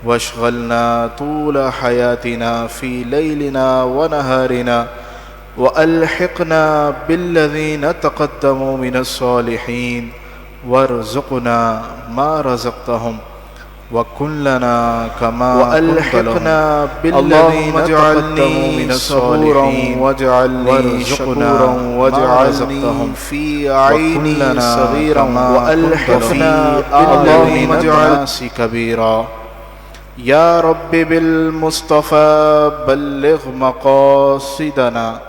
واشغلنا طول حياتنا في ليلنا ونهارنا وألحقنا بالذين تقدموا من الصالحين وارزقنا ما رزقتهم وكن لنا كما وألحقنا بالذين تقدموا من الصالحين واجعلني شكورا واجعلني في عيني صغيرا وألحقنا بالذين الناس كبيرا. یا رب بالمصطفى بلغ مقاصدنا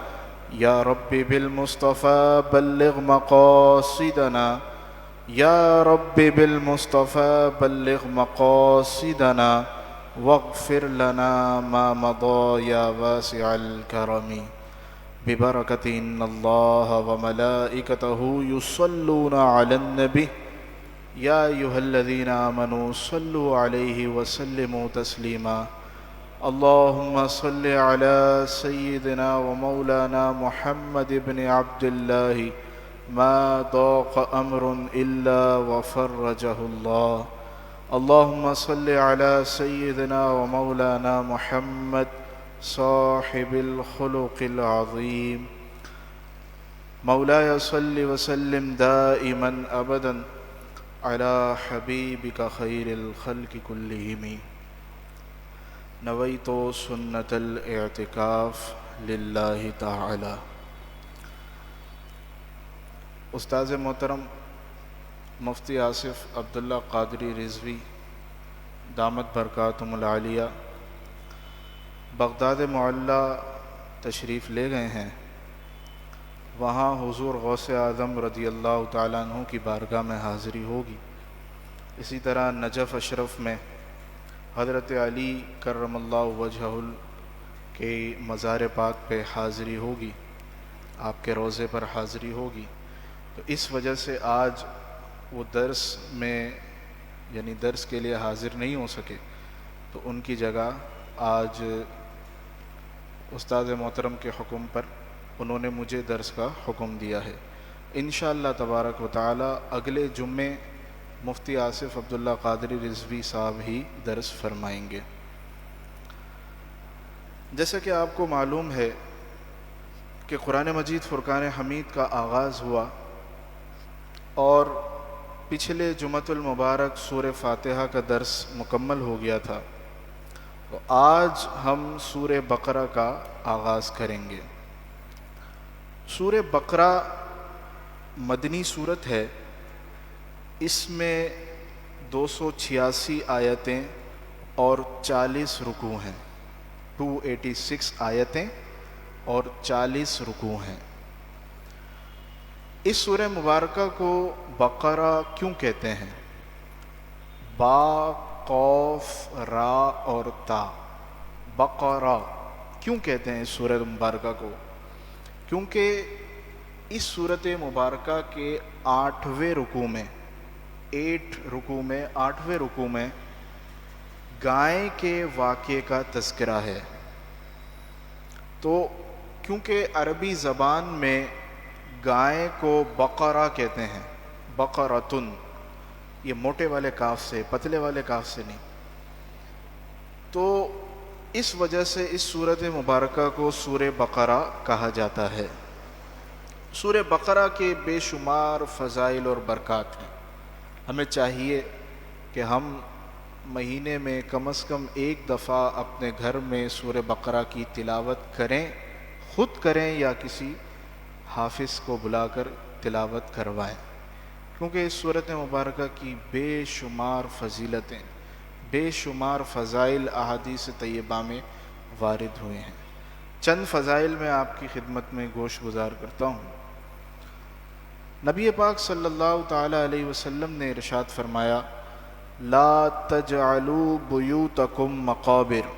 یا رب بالمصطفى بلغ مقاصدنا یا رب بالمصطفى بلغ مقاصدنا واغفر لنا ما مضى یا واسع الكرم ببركة ان الله وملائكته يصلون على النبي یا ایہا الذین آمنوا صلوا علیہ وسلموا تسلیما. اللہم صل علی سیدنا ومولانا محمد بن عبد اللہ ما ضاق امر الا وفرجہ اللہ. اللہم صل علی سیدنا ومولانا محمد صاحب الخلق العظیم. مولاي صل وسلم دائما ابدا على حبيبك خير الخلق كلهم. نويت سنة الاعتكاف لله تعالى. استاذ محترم مفتی آصف عبداللہ قادری رضوی دامت برکاتہم العالیہ بغداد معلیٰ تشریف لے گئے ہیں. وہاں حضور غوث اعظم رضی اللہ تعالیٰ عنہ کی بارگاہ میں حاضری ہوگی. اسی طرح نجف اشرف میں حضرت علی کرم اللہ وجہہ کے مزار پاک پہ حاضری ہوگی، آپ کے روضے پر حاضری ہوگی. تو اس وجہ سے آج وہ درس میں یعنی درس کے لیے حاضر نہیں ہو سکے، تو ان کی جگہ آج استاد محترم کے حکم پر انہوں نے مجھے درس کا حکم دیا ہے. انشاءاللہ تبارک و تعالی اگلے جمعے مفتی آصف عبداللہ قادری رضوی صاحب ہی درس فرمائیں گے. جیسا کہ آپ کو معلوم ہے کہ قرآن مجید فرقان حمید کا آغاز ہوا اور پچھلے جمعۃ المبارک سورہ فاتحہ کا درس مکمل ہو گیا تھا. تو آج ہم سورہ بقرہ کا آغاز کریں گے. سورہ بقرہ مدنی سورت ہے. اس میں 286 آیتیں اور 40 رکوع ہیں. 286 آیتیں اور 40 رکوع ہیں. اس سورہ مبارکہ کو بقرہ کیوں کہتے ہیں؟ با، قوف، را اور تا. بقرہ کیوں کہتے ہیں اس سورہ مبارکہ کو؟ کیونکہ اس صورت مبارکہ کے 8ویں رکوع میں 8ویں رکوع میں گائے کے واقعے کا تذکرہ ہے. تو کیونکہ عربی زبان میں گائے کو بقرہ کہتے ہیں، بقرۃن، یہ موٹے والے کاف سے، پتلے والے کاف سے نہیں. تو اس وجہ سے اس سورت مبارکہ کو سورہ بقرہ کہا جاتا ہے. سورہ بقرہ کے بے شمار فضائل اور برکات ہیں. ہمیں چاہیے کہ ہم مہینے میں کم از کم ایک دفعہ اپنے گھر میں سورہ بقرہ کی تلاوت کریں، خود کریں یا کسی حافظ کو بلا کر تلاوت کروائیں. کیونکہ اس سورت مبارکہ کی بے شمار فضیلتیں، بے شمار فضائل احادیث طیبہ میں وارد ہوئے ہیں. چند فضائل میں آپ کی خدمت میں گوش گزار کرتا ہوں. نبی پاک صلی اللہ تعالی علیہ وسلم نے ارشاد فرمایا، لا تجعلوا بیوتکم مقابر،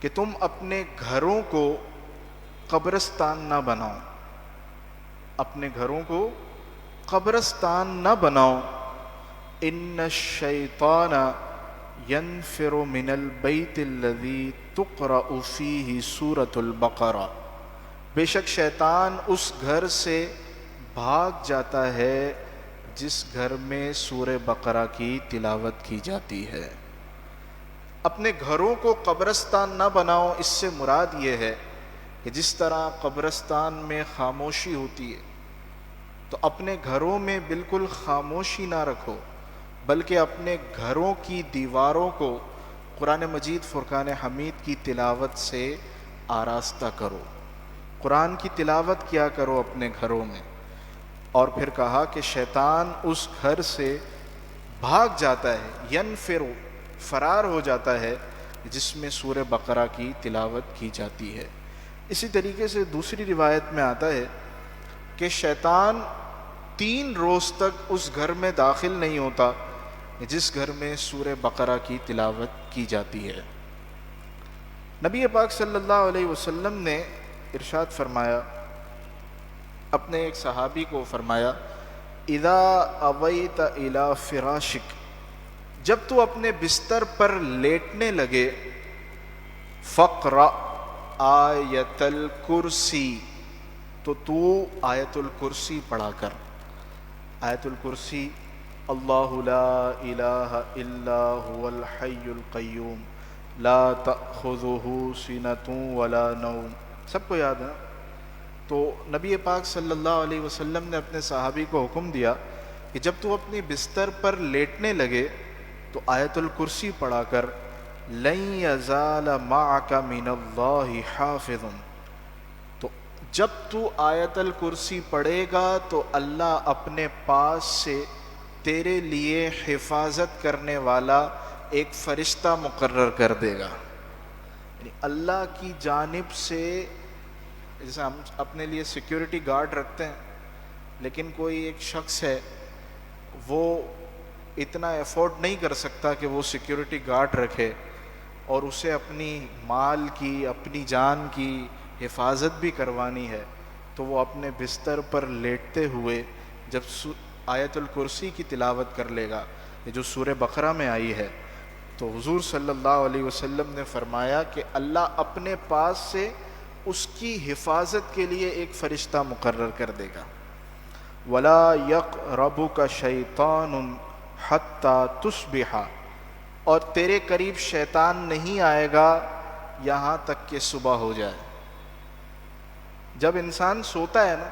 کہ تم اپنے گھروں کو قبرستان نہ بناؤ، اپنے گھروں کو قبرستان نہ بناؤ. ان الشیطان ینفر من البیت الذی تقرأ فیہ سورۃ البقرہ، بے شک شیطان اس گھر سے بھاگ جاتا ہے جس گھر میں سورہ بقرہ کی تلاوت کی جاتی ہے. اپنے گھروں کو قبرستان نہ بناؤ، اس سے مراد یہ ہے کہ جس طرح قبرستان میں خاموشی ہوتی ہے تو اپنے گھروں میں بالکل خاموشی نہ رکھو، بلکہ اپنے گھروں کی دیواروں کو قرآن مجید فرقان حمید کی تلاوت سے آراستہ کرو، قرآن کی تلاوت کیا کرو اپنے گھروں میں۔ اور پھر کہا کہ شیطان اس گھر سے بھاگ جاتا ہے، ینفر، فرار ہو جاتا ہے، جس میں سورہ بقرہ کی تلاوت کی جاتی ہے۔ اسی طریقے سے دوسری روایت میں آتا ہے کہ شیطان 3 روز تک اس گھر میں داخل نہیں ہوتا جس گھر میں سورہ بقرہ کی تلاوت کی جاتی ہے۔ نبی پاک صلی اللہ علیہ وسلم نے ارشاد فرمایا، اپنے ایک صحابی کو فرمایا، اذا اویت الی فراشک، جب تو اپنے بستر پر لیٹنے لگے، فقرأ آیت الکرسی، تو آیت الکرسی پڑھا کر۔ آیت الکرسی، اللہ لا الہ الا هو الحی القیوم لا تأخذہ سنۃ ولا نوم، سب کو یاد ہے۔ تو نبی پاک صلی اللہ علیہ وسلم نے اپنے صحابی کو حکم دیا کہ جب تو اپنی بستر پر لیٹنے لگے تو آیت الکرسی پڑھا کر، لن یزال معک من اللہ حافظ، تو جب تو آیت الکرسی پڑھے گا تو اللہ اپنے پاس سے تیرے لیے حفاظت کرنے والا ایک فرشتہ مقرر کر دے گا۔ یعنی اللہ کی جانب سے، جیسے ہم اپنے لیے سیکیورٹی گارڈ رکھتے ہیں، لیکن کوئی ایک شخص ہے وہ اتنا ایفورٹ نہیں کر سکتا کہ وہ سیکیورٹی گارڈ رکھے اور اسے اپنی مال کی، اپنی جان کی حفاظت بھی کروانی ہے، تو وہ اپنے بستر پر لیٹتے ہوئے جب آیت الکرسی کی تلاوت کر لے گا، یہ جو سورہ بقرہ میں آئی ہے، تو حضور صلی اللہ علیہ وسلم نے فرمایا کہ اللہ اپنے پاس سے اس کی حفاظت کے لیے ایک فرشتہ مقرر کر دے گا۔ وَلَا يَقْرَبُكَ شَيْطَانٌ حَتَّى تُصْبِحَ، اور تیرے قریب شیطان نہیں آئے گا یہاں تک کہ صبح ہو جائے۔ جب انسان سوتا ہے نا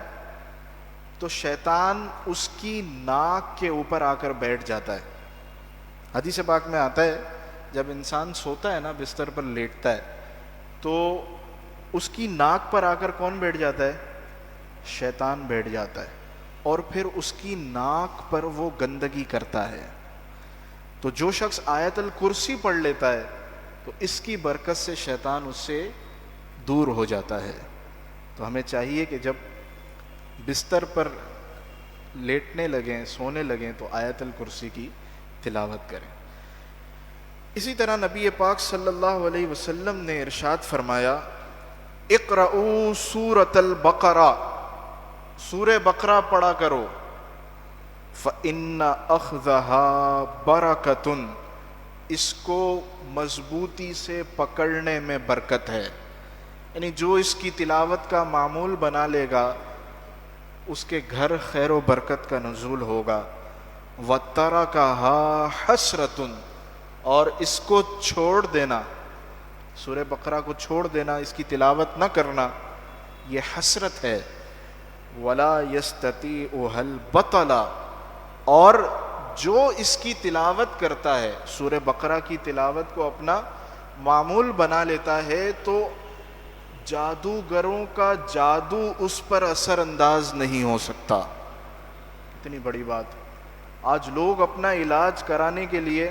تو شیطان اس کی ناک کے اوپر آ کر بیٹھ جاتا ہے۔ حدیث پاک میں آتا ہے جب انسان سوتا ہے نا، بستر پر لیٹتا ہے، تو اس کی ناک پر آ کر کون بیٹھ جاتا ہے؟ شیطان بیٹھ جاتا ہے، اور پھر اس کی ناک پر وہ گندگی کرتا ہے۔ تو جو شخص آیت الکرسی پڑھ لیتا ہے تو اس کی برکت سے شیطان اس سے دور ہو جاتا ہے۔ تو ہمیں چاہیے کہ جب بستر پر لیٹنے لگیں، سونے لگیں، تو آیت الکرسی کی تلاوت کریں۔ اسی طرح نبی پاک صلی اللہ علیہ وسلم نے ارشاد فرمایا، اقرؤوا سورۃ البقرہ، سورہ بقرہ پڑھا کرو، فإن أخذها برکۃ، اس کو مضبوطی سے پکڑنے میں برکت ہے۔ یعنی جو اس کی تلاوت کا معمول بنا لے گا اس کے گھر خیر و برکت کا نزول ہوگا۔ وَتَرَكَهَا حَسْرَةٌ، اور اس کو چھوڑ دینا، سورہ بقرہ کو چھوڑ دینا، اس کی تلاوت نہ کرنا، یہ حسرت ہے۔ وَلَا يَسْتَطِيعُهَا الْبَطَلَ، اور جو اس کی تلاوت کرتا ہے، سورہ بقرہ کی تلاوت کو اپنا معمول بنا لیتا ہے، تو جادوگروں کا جادو اس پر اثر انداز نہیں ہو سکتا۔ اتنی بڑی بات۔ آج لوگ اپنا علاج کرانے کے لیے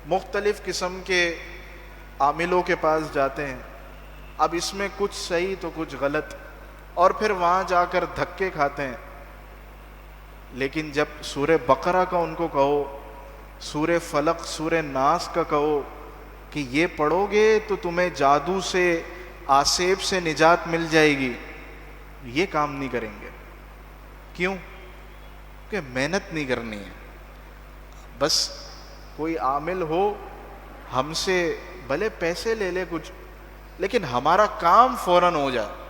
مختلف قسم کے عاملوں کے پاس جاتے ہیں، اب اس میں کچھ صحیح تو کچھ غلط، اور پھر وہاں جا کر دھکے کھاتے ہیں۔ لیکن جب سورہ بقرہ کا ان کو کہو، سورہ فلق، سورہ ناس کا کہو کہ یہ پڑھو گے تو تمہیں جادو سے، آسیب سے نجات مل جائے گی، یہ کام نہیں کریں گے۔ کیوں؟ کہ محنت نہیں کرنی ہے۔ بس کوئی عامل ہو ہم سے بھلے پیسے لے لے کچھ، لیکن ہمارا کام فوراً ہو جائے۔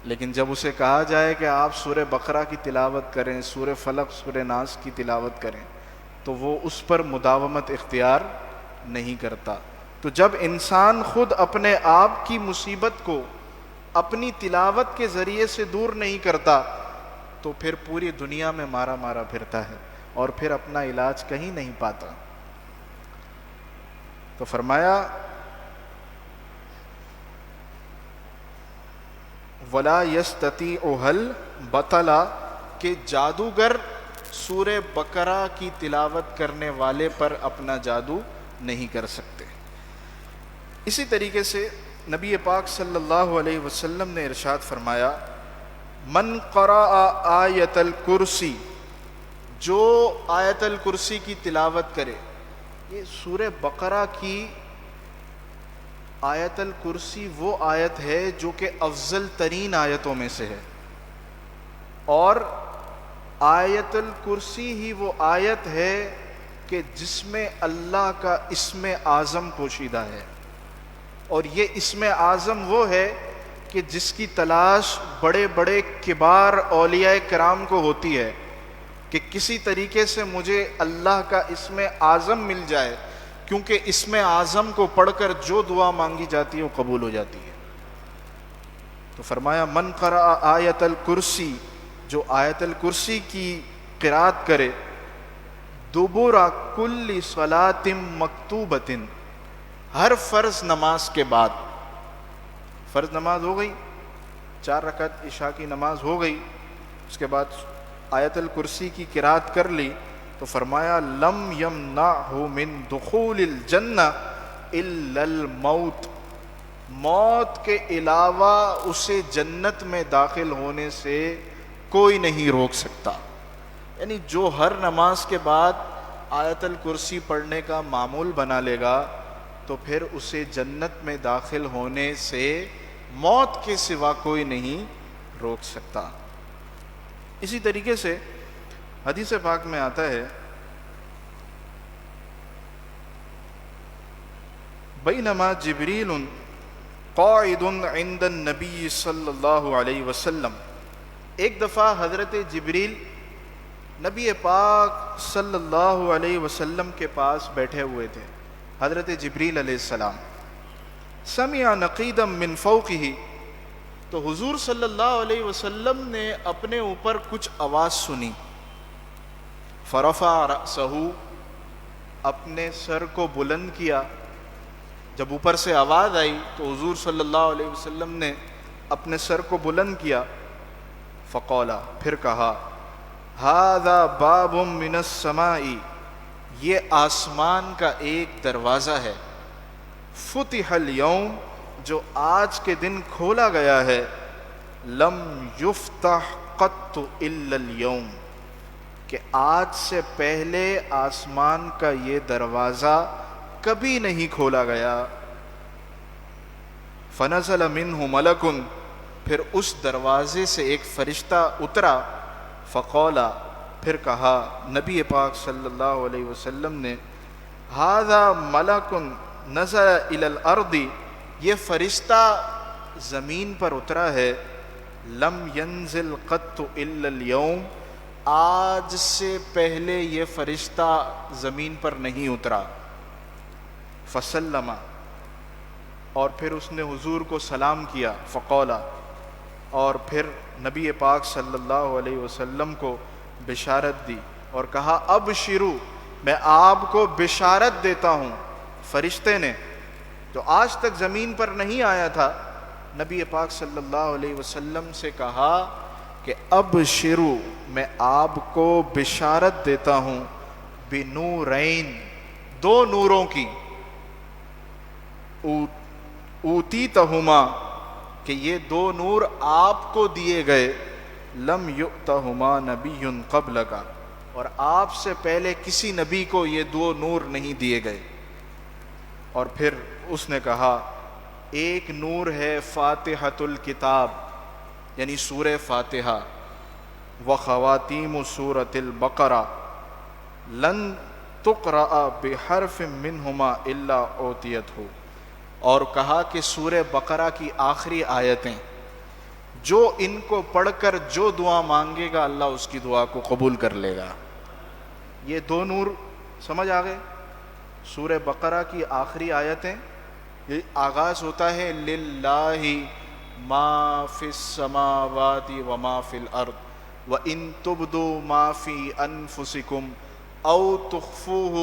لیکن جب اسے کہا جائے کہ آپ سورہ بقرہ کی تلاوت کریں، سورہ فلق، سورہ ناس کی تلاوت کریں، تو وہ اس پر مداومت اختیار نہیں کرتا۔ تو جب انسان خود اپنے آپ کی مصیبت کو اپنی تلاوت کے ذریعے سے دور نہیں کرتا تو پھر پوری دنیا میں مارا مارا پھرتا ہے اور پھر اپنا علاج کہیں نہیں پاتا۔ تو فرمایا وَلَا يَسْتَطِيعُهَا الْبَطَلَ کہ جادوگر سورہ بقرہ کی تلاوت کرنے والے پر اپنا جادو نہیں کر سکتے۔ اسی طریقے سے نبی پاک صلی اللہ علیہ وسلم نے ارشاد فرمایا من قرأ آیت الکرسی، جو آیت الکرسی کی تلاوت کرے۔ یہ سورہ بقرہ کی آیت الکرسی وہ آیت ہے جو کہ افضل ترین آیتوں میں سے ہے، اور آیت الکرسی ہی وہ آیت ہے کہ جس میں اللہ کا اسم اعظم پوشیدہ ہے، اور یہ اسم اعظم وہ ہے کہ جس کی تلاش بڑے بڑے کبار اولیاء کرام کو ہوتی ہے کہ کسی طریقے سے مجھے اللہ کا اسم اعظم مل جائے، کیونکہ اسم اعظم کو پڑھ کر جو دعا مانگی جاتی ہے وہ قبول ہو جاتی ہے۔ تو فرمایا من قرأ آیت الکرسی، جو آیت الکرسی کی قرات کرے دبر کل صلاۃ مکتوبۃ، ہر فرض نماز کے بعد، فرض نماز ہو گئی، 4 رکعت عشاء کی نماز ہو گئی، اس کے بعد آیت الکرسی کی قرات کر لی، تو فرمایا لم یمنعہ من دخول الجنہ الا الموت، موت کے علاوہ اسے جنت میں داخل ہونے سے کوئی نہیں روک سکتا۔ یعنی جو ہر نماز کے بعد آیت الکرسی پڑھنے کا معمول بنا لے گا تو پھر اسے جنت میں داخل ہونے سے موت کے سوا کوئی نہیں روک سکتا۔ اسی طریقے سے حدیث پاک میں آتا ہے بینما جبریل قاعد عند النبی صلی اللہ علیہ وسلم، ایک دفعہ حضرت جبریل نبی پاک صلی اللہ علیہ وسلم کے پاس بیٹھے ہوئے تھے، حضرت جبریل علیہ السلام، سمع نقیدا من فوقہ، تو حضور صلی اللہ علیہ وسلم نے اپنے اوپر کچھ آواز سنی، فرفع رأسہ، اپنے سر کو بلند کیا، جب اوپر سے آواز آئی تو حضور صلی اللہ علیہ وسلم نے اپنے سر کو بلند کیا، فقال، پھر کہا ھذا باب من السماء، یہ آسمان کا ایک دروازہ ہے، فتح اليوم، جو آج کے دن کھولا گیا ہے، لم یفتح قط الا اليوم، کہ آج سے پہلے آسمان کا یہ دروازہ کبھی نہیں کھولا گیا۔ فنزل منہ ملک، پھر اس دروازے سے ایک فرشتہ اترا، فقولا، پھر کہا نبی پاک صلی اللہ علیہ وسلم نے ھذا ملک نزل الی الارض، یہ فرشتہ زمین پر اترا ہے، لم ینزل قط الا اليوم، آج سے پہلے یہ فرشتہ زمین پر نہیں اترا۔ فسلم، اور پھر اس نے حضور کو سلام کیا، فقولا، اور پھر نبی پاک صلی اللہ علیہ وسلم کو بشارت دی اور کہا ابشروا، میں آپ کو بشارت دیتا ہوں۔ فرشتے نے جو آج تک زمین پر نہیں آیا تھا، نبی پاک صلی اللہ علیہ وسلم سے کہا کہ ابشروا، میں آپ کو بشارت دیتا ہوں، بنورین، 2 نوروں کی، اوتیتہما، کہ یہ 2 نور آپ کو دیے گئے، لم یؤتہما نبی قبلک، اور آپ سے پہلے کسی نبی کو یہ 2 نور نہیں دیے گئے۔ اور پھر اس نے کہا ایک نور ہے فاتحۃ الکتاب، یعنی سورہ فاتحہ، وخواتیم سورۃ البقرہ، لن تقرأ بحرف منہما الا اوتیتہ، اور کہا کہ سورہ بقرہ کی آخری آیتیں، جو ان کو پڑھ کر جو دعا مانگے گا اللہ اس کی دعا کو قبول کر لے گا۔ یہ 2 نور سمجھ آ گئے؟ سورہ بقرہ کی آخری آیتیں، یہ آغاز ہوتا ہے للہ ما فی السماوات وما فی الارض وَإِن تُبْدُوا مَا فِي أَنفُسِكُمْ أَوْ تُخْفُوهُ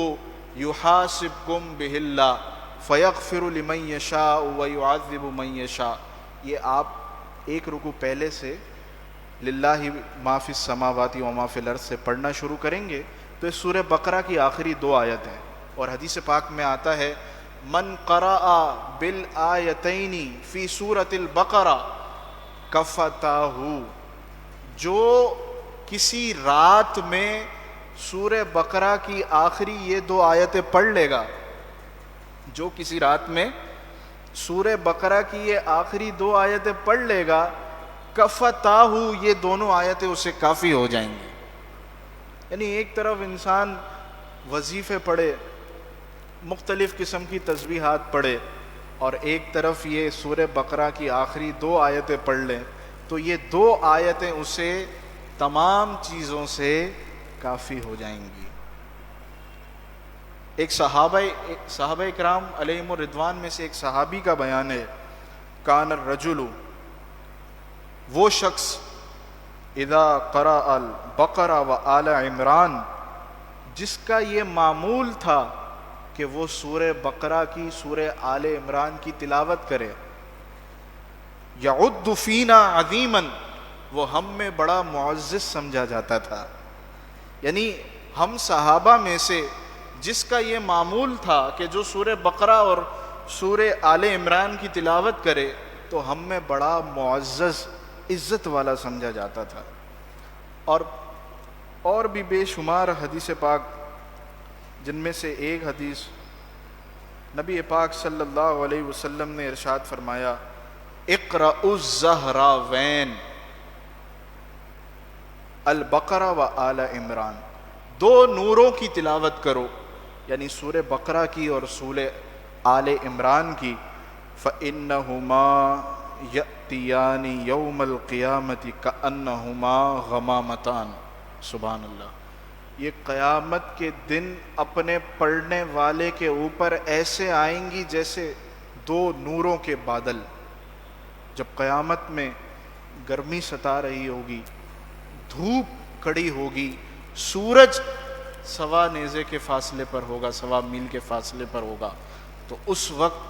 يُحَاسِبْكُمْ بِهِ اللَّهُ فَيَغْفِرُ لِمَن يَشَاءُ وَيُعَذِّبُ مَن يَشَاءُ۔ یہ آپ ایک رکوع پہلے سے للہ ما فی السماوات وما فی الارض سے پڑھنا شروع کریں گے تو یہ سورہ بقرہ کی آخری 2 آیت ہیں، اور حدیث پاک میں آتا ہے من قرأ بالآیتین فی سورۃ البقرہ کفتاہ، جو کسی رات میں سورہ بقرہ کی آخری یہ 2 آیتیں پڑھ لے گا، جو کسی رات میں سورہ بقرہ کی یہ آخری 2 آیتیں پڑھ لے گا، کفتاہ، یہ دونوں آیتیں اسے کافی ہو جائیں گی۔ یعنی ایک طرف انسان وظیفے پڑھے، مختلف قسم کی تسبیحات پڑھے، اور ایک طرف یہ سورہ بقرہ کی آخری 2 آیتیں پڑھ لیں تو یہ 2 آیتیں اسے تمام چیزوں سے کافی ہو جائیں گی۔ ایک صحابہ اکرام علیہم الرضوان میں سے ایک صحابی کا بیان ہے، کان الرجل، وہ شخص، اذا قرأ البقرہ وآل عمران، جس کا یہ معمول تھا کہ وہ سورہ بقرہ کی، سورہ آل عمران کی تلاوت کرے، یعد فینا عظیما، وہ ہم میں بڑا معزز سمجھا جاتا تھا۔ یعنی ہم صحابہ میں سے جس کا یہ معمول تھا کہ جو سورہ بقرہ اور سورہ آل عمران کی تلاوت کرے تو ہم میں بڑا معزز، عزت والا سمجھا جاتا تھا۔ اور بھی بے شمار حدیث پاک، جن میں سے ایک حدیث نبی پاک صلی اللہ علیہ وسلم نے ارشاد فرمایا، اقرأوا الزہراوین البقرہ و آل عمران، 2 نوروں کی تلاوت کرو، یعنی سورہ بقرہ کی اور سورہ آل عمران کی، فَإِنَّهُمَا يَأْتِيَانِ يَوْمَ الْقِيَامَةِ كَأَنَّهُمَا غَمَامَتَانِ۔ سبحان اللہ، یہ قیامت کے دن اپنے پڑھنے والے کے اوپر ایسے آئیں گی جیسے 2 نوروں کے بادل۔ جب قیامت میں گرمی ستا رہی ہوگی، دھوپ کڑی ہوگی، سورج 1.25 نیزے کے فاصلے پر ہوگا، 1.25 میل کے فاصلے پر ہوگا، تو اس وقت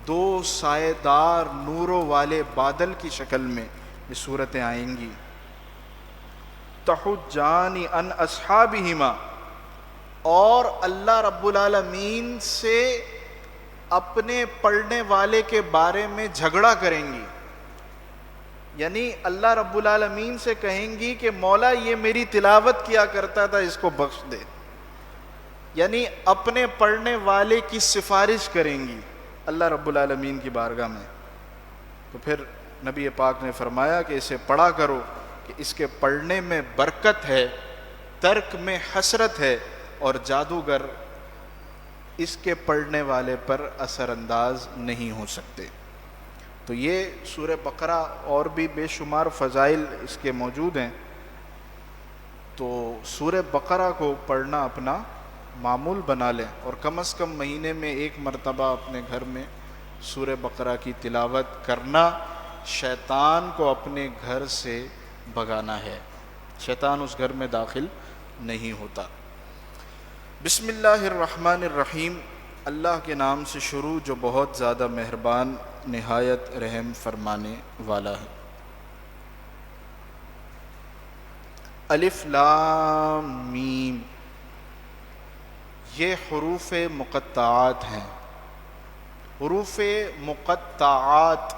2 سائے دار نوروں والے بادل کی شکل میں یہ صورتیں آئیں گی۔ تحجان عن اصحابہما، اور اللہ رب العالمین سے اپنے پڑھنے والے کے بارے میں جھگڑا کریں گی، یعنی اللہ رب العالمین سے کہیں گی کہ مولا یہ میری تلاوت کیا کرتا تھا، اس کو بخش دے، یعنی اپنے پڑھنے والے کی سفارش کریں گی اللہ رب العالمین کی بارگاہ میں۔ تو پھر نبی پاک نے فرمایا کہ اسے پڑھا کرو کہ اس کے پڑھنے میں برکت ہے، ترک میں حسرت ہے، اور جادوگر اس کے پڑھنے والے پر اثر انداز نہیں ہو سکتے۔ تو یہ سورہ بقرہ، اور بھی بے شمار فضائل اس کے موجود ہیں، تو سورہ بقرہ کو پڑھنا اپنا معمول بنا لیں، اور کم از کم مہینے میں 1 مرتبہ اپنے گھر میں سورہ بقرہ کی تلاوت کرنا، شیطان کو اپنے گھر سے بھگانا ہے، شیطان اس گھر میں داخل نہیں ہوتا۔ بسم اللہ الرحمن الرحیم، اللہ کے نام سے شروع جو بہت زیادہ مہربان، نہایت رحم فرمانے والا ہے۔ الف لام میم، یہ حروف مقطعات ہیں۔ حروف مقطعات،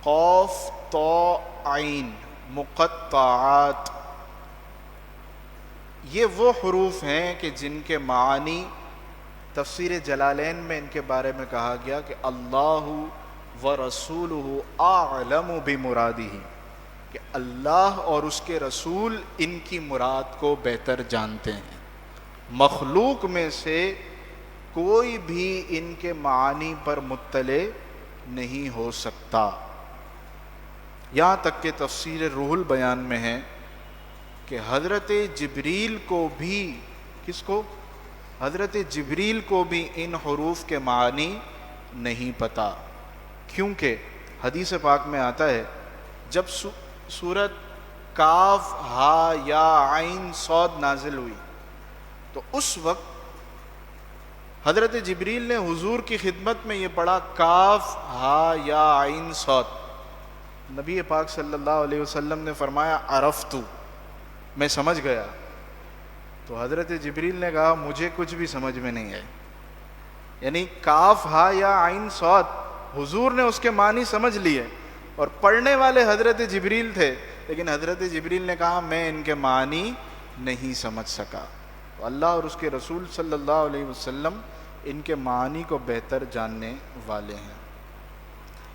قاف طا عین، مقطعات، یہ وہ حروف ہیں کہ جن کے معانی تفسیر جلالین میں ان کے بارے میں کہا گیا کہ اللہ ورسولہ اعلم بمرادہ، کہ اللہ اور اس کے رسول ان کی مراد کو بہتر جانتے ہیں، مخلوق میں سے کوئی بھی ان کے معانی پر مطلع نہیں ہو سکتا۔ یہاں تک کہ تفسیر روح البیان میں ہے کہ حضرت جبریل کو بھی، کس کو؟ حضرت جبریل کو بھی ان حروف کے معنی نہیں پتہ، کیونکہ حدیث پاک میں آتا ہے جب سورت کاف ہا یا عین صاد نازل ہوئی تو اس وقت حضرت جبریل نے حضور کی خدمت میں یہ پڑھا کاف ہا یا عین صاد. نبی پاک صلی اللہ علیہ وسلم نے فرمایا عرفتو، میں سمجھ گیا. تو حضرت جبریل نے کہا مجھے کچھ بھی سمجھ میں نہیں آئی. یعنی کاف ہا یا عین صاد حضور نے اس کے معنی سمجھ لیے اور پڑھنے والے حضرت جبریل تھے، لیکن حضرت جبریل نے کہا میں ان کے معنی نہیں سمجھ سکا. تو اللہ اور اس کے رسول صلی اللہ علیہ وسلم ان کے معنی کو بہتر جاننے والے ہیں.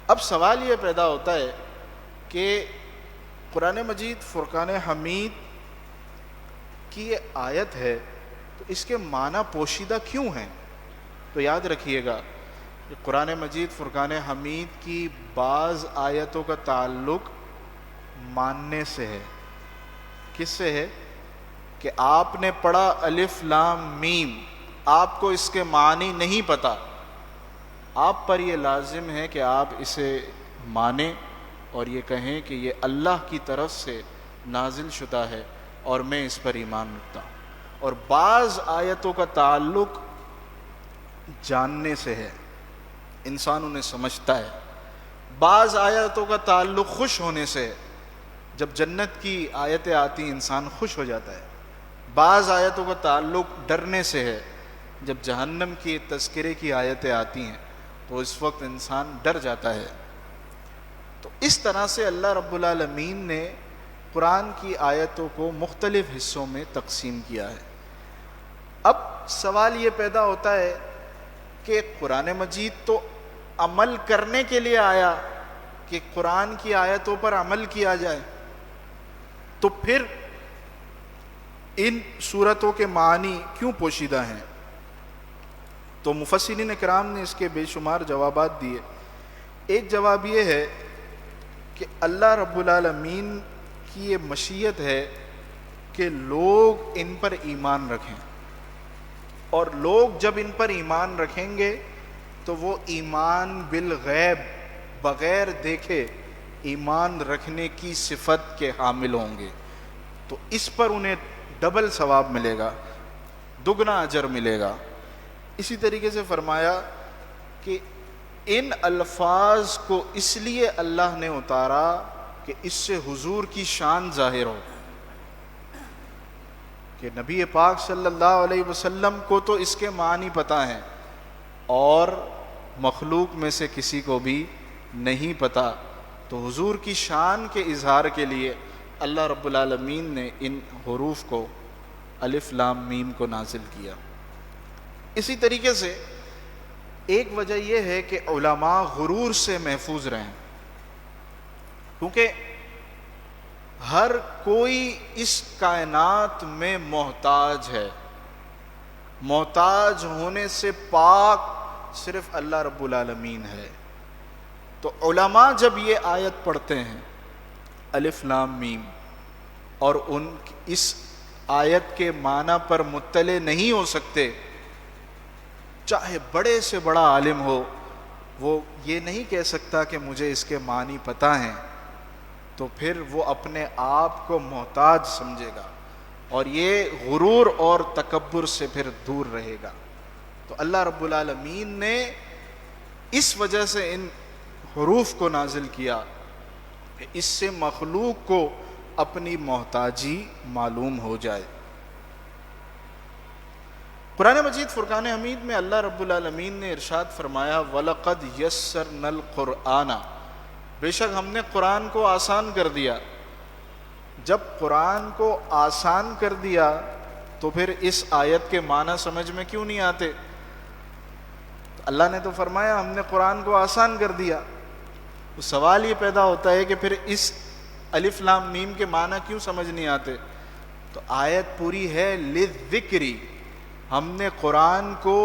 اب سوال یہ پیدا ہوتا ہے کہ قرآن مجید فرقان حمید کی یہ آیت ہے تو اس کے معنی پوشیدہ کیوں ہیں؟ تو یاد رکھیے گا کہ قرآن مجید فرقان حمید کی بعض آیتوں کا تعلق ماننے سے ہے. کس سے ہے؟ کہ آپ نے پڑھا الف لام میم، آپ کو اس کے معنی نہیں پتہ، آپ پر یہ لازم ہے کہ آپ اسے مانیں اور یہ کہیں کہ یہ اللہ کی طرف سے نازل شدہ ہے اور میں اس پر ایمان رکھتا ہوں. اور بعض آیتوں کا تعلق جاننے سے ہے، انسان انہیں سمجھتا ہے. بعض آیتوں کا تعلق خوش ہونے سے ہے، جب جنت کی آیتیں آتی انسان خوش ہو جاتا ہے. بعض آیتوں کا تعلق ڈرنے سے ہے، جب جہنم کی تذکرے کی آیتیں آتی ہیں تو اس وقت انسان ڈر جاتا ہے. تو اس طرح سے اللہ رب العالمین نے قرآن کی آیتوں کو مختلف حصوں میں تقسیم کیا ہے. اب سوال یہ پیدا ہوتا ہے کہ قرآن مجید تو عمل کرنے کے لیے آیا کہ قرآن کی آیتوں پر عمل کیا جائے، تو پھر ان صورتوں کے معنی کیوں پوشیدہ ہیں؟ تو مفسرین کرام نے اس کے بے شمار جوابات دیے. ایک جواب یہ ہے کہ اللہ رب العالمین کی یہ مشیت ہے کہ لوگ ان پر ایمان رکھیں، اور لوگ جب ان پر ایمان رکھیں گے تو وہ ایمان بالغیب، بغیر دیکھے ایمان رکھنے کی صفت کے حامل ہوں گے. تو اس پر انہیں ڈبل ثواب ملے گا، دگنا اجر ملے گا. اسی طریقے سے فرمایا کہ ان الفاظ کو اس لیے اللہ نے اتارا کہ اس سے حضور کی شان ظاہر ہو، کہ نبی پاک صلی اللہ علیہ وسلم کو تو اس کے معنی پتہ ہیں اور مخلوق میں سے کسی کو بھی نہیں پتہ. تو حضور کی شان کے اظہار کے لیے اللہ رب العالمین نے ان حروف کو الف لام میم کو نازل کیا. اسی طریقے سے ایک وجہ یہ ہے کہ علماء غرور سے محفوظ رہیں، کیونکہ ہر کوئی اس کائنات میں محتاج ہے. محتاج ہونے سے پاک صرف اللہ رب العالمین ہے. تو علماء جب یہ آیت پڑھتے ہیں الف لام میم اور اس آیت کے معنی پر مطلع نہیں ہو سکتے، چاہے بڑے سے بڑا عالم ہو، وہ یہ نہیں کہہ سکتا کہ مجھے اس کے معنی پتہ ہیں، تو پھر وہ اپنے آپ کو محتاج سمجھے گا اور یہ غرور اور تکبر سے پھر دور رہے گا. تو اللہ رب العالمین نے اس وجہ سے ان حروف کو نازل کیا کہ اس سے مخلوق کو اپنی محتاجی معلوم ہو جائے. قرآن مجید فرقان حمید میں اللہ رب العالمین نے ارشاد فرمایا وَلَقَدْ يَسَّرْنَا الْقُرْآنَ، بے شک ہم نے قرآن کو آسان کر دیا. جب قرآن کو آسان کر دیا تو پھر اس آیت کے معنی سمجھ میں کیوں نہیں آتے؟ اللہ نے تو فرمایا ہم نے قرآن کو آسان کر دیا. تو سوال یہ پیدا ہوتا ہے کہ پھر اس الف لام میم کے معنی کیوں سمجھ نہیں آتے؟ تو آیت پوری ہے للذکری، ہم نے قرآن کو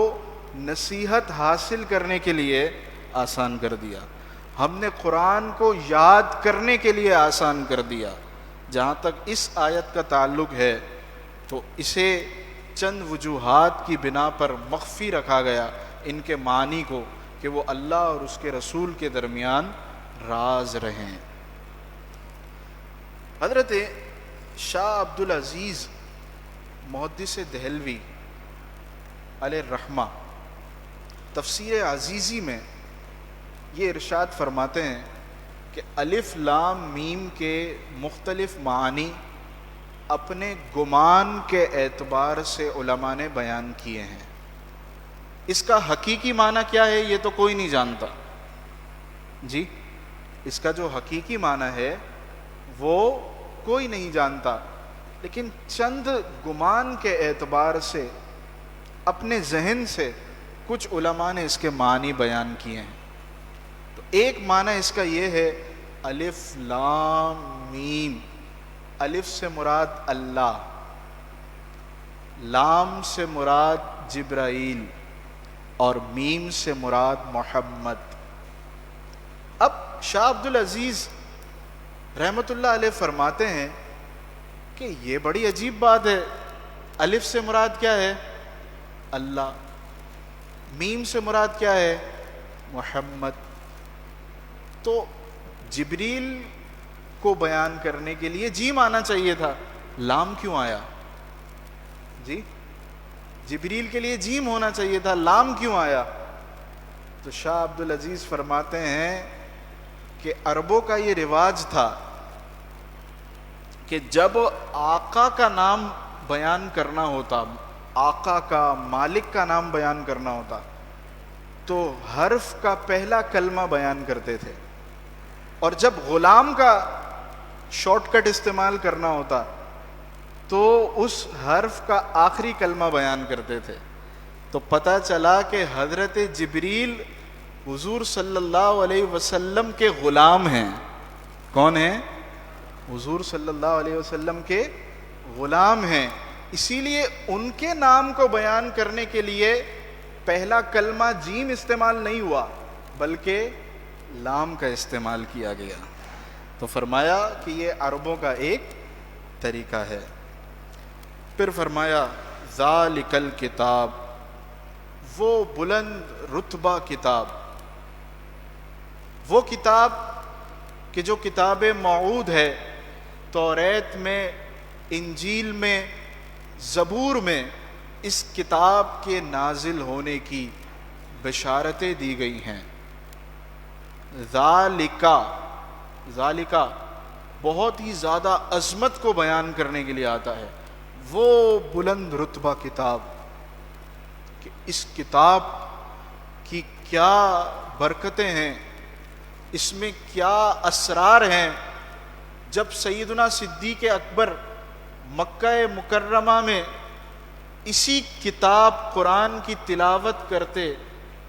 نصیحت حاصل کرنے کے لیے آسان کر دیا، ہم نے قرآن کو یاد کرنے کے لیے آسان کر دیا. جہاں تک اس آیت کا تعلق ہے تو اسے چند وجوہات کی بنا پر مخفی رکھا گیا ان کے معنی کو کہ وہ اللہ اور اس کے رسول کے درمیان راز رہیں۔ حضرت شاہ عبد العزیز محدث دہلوی علیہ الرحمہ تفسیر عزیزی میں یہ ارشاد فرماتے ہیں کہ الف لام میم کے مختلف معنی اپنے گمان کے اعتبار سے علماء نے بیان کیے ہیں۔ اس کا حقیقی معنی کیا ہے یہ تو کوئی نہیں جانتا جی، اس کا جو حقیقی معنی ہے وہ کوئی نہیں جانتا، لیکن چند گمان کے اعتبار سے اپنے ذہن سے کچھ علماء نے اس کے معنی بیان کیے ہیں۔ تو ایک معنی اس کا یہ ہے الف لام میم، الف سے مراد اللہ، لام سے مراد جبرائیل اور میم سے مراد محمد۔ اب شاہ عبد العزیز رحمۃ اللہ علیہ فرماتے ہیں کہ یہ بڑی عجیب بات ہے، الف سے مراد کیا ہے؟ اللہ، میم سے مراد کیا ہے؟ محمد۔ تو جبریل کو بیان کرنے کے لیے جیم آنا چاہیے تھا، لام کیوں آیا؟ جی، جبریل کے لیے جیم ہونا چاہیے تھا، لام کیوں آیا؟ تو شاہ عبد العزیز فرماتے ہیں کہ عربوں کا یہ رواج تھا کہ جب آقا کا نام بیان کرنا ہوتا، آقا کا، مالک کا نام بیان کرنا ہوتا، تو حرف کا پہلا کلمہ بیان کرتے تھے، اور جب غلام کا شارٹ کٹ استعمال کرنا ہوتا تو اس حرف کا آخری کلمہ بیان کرتے تھے۔ تو پتہ چلا کہ حضرت جبریل حضور صلی اللہ علیہ وسلم کے غلام ہیں۔ کون ہیں؟ حضور صلی اللہ علیہ وسلم کے غلام ہیں، اسی لیے ان کے نام کو بیان کرنے کے لیے پہلا کلمہ جیم استعمال نہیں ہوا بلکہ لام کا استعمال کیا گیا۔ تو فرمایا کہ یہ عربوں کا ایک طریقہ ہے۔ پھر فرمایا ذالک الکتاب، وہ بلند رتبہ کتاب، وہ کتاب کہ جو کتاب موعود ہے، توریت میں، انجیل میں، زبور میں اس کتاب کے نازل ہونے کی بشارتیں دی گئی ہیں۔ ذالکا بہت ہی زیادہ عظمت کو بیان کرنے کے لیے آتا ہے، وہ بلند رتبہ کتاب، کہ اس کتاب کی کیا برکتیں ہیں، اس میں کیا اسرار ہیں۔ جب سیدنا صدیق اکبر مکہ مکرمہ میں اسی کتاب قرآن کی تلاوت کرتے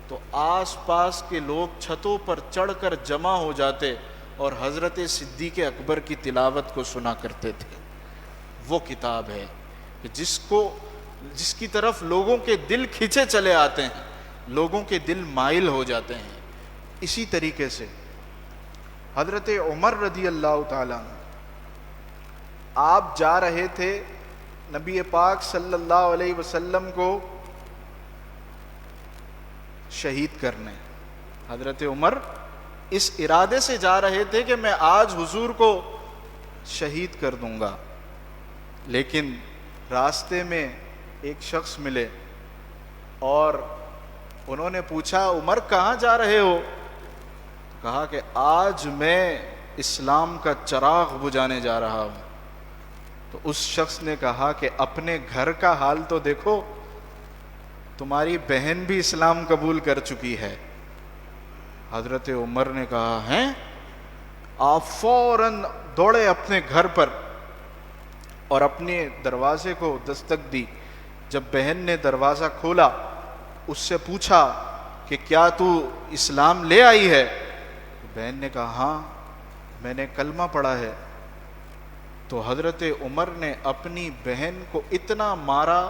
تو آس پاس کے لوگ چھتوں پر چڑھ کر جمع ہو جاتے اور حضرت صدیق اکبر کی تلاوت کو سنا کرتے تھے۔ وہ کتاب ہے کہ جس کی طرف لوگوں کے دل کھینچے چلے آتے ہیں، لوگوں کے دل مائل ہو جاتے ہیں۔ اسی طریقے سے حضرت عمر رضی اللہ تعالیٰ عنہ، آپ جا رہے تھے نبی پاک صلی اللہ علیہ وسلم کو شہید کرنے۔ حضرت عمر اس ارادے سے جا رہے تھے کہ میں آج حضور کو شہید کر دوں گا، لیکن راستے میں ایک شخص ملے اور انہوں نے پوچھا عمر کہاں جا رہے ہو؟ کہا کہ آج میں اسلام کا چراغ بجھانے جا رہا ہوں۔ تو اس شخص نے کہا کہ اپنے گھر کا حال تو دیکھو، تمہاری بہن بھی اسلام قبول کر چکی ہے۔ حضرت عمر نے کہا ہیں؟ آپ فوراً دوڑے اپنے گھر پر اور اپنے دروازے کو دستک دی۔ جب بہن نے دروازہ کھولا، اس سے پوچھا کہ کیا تو اسلام لے آئی ہے؟ بہن نے کہا ہاں، میں نے کلمہ پڑھا ہے۔ تو حضرت عمر نے اپنی بہن کو اتنا مارا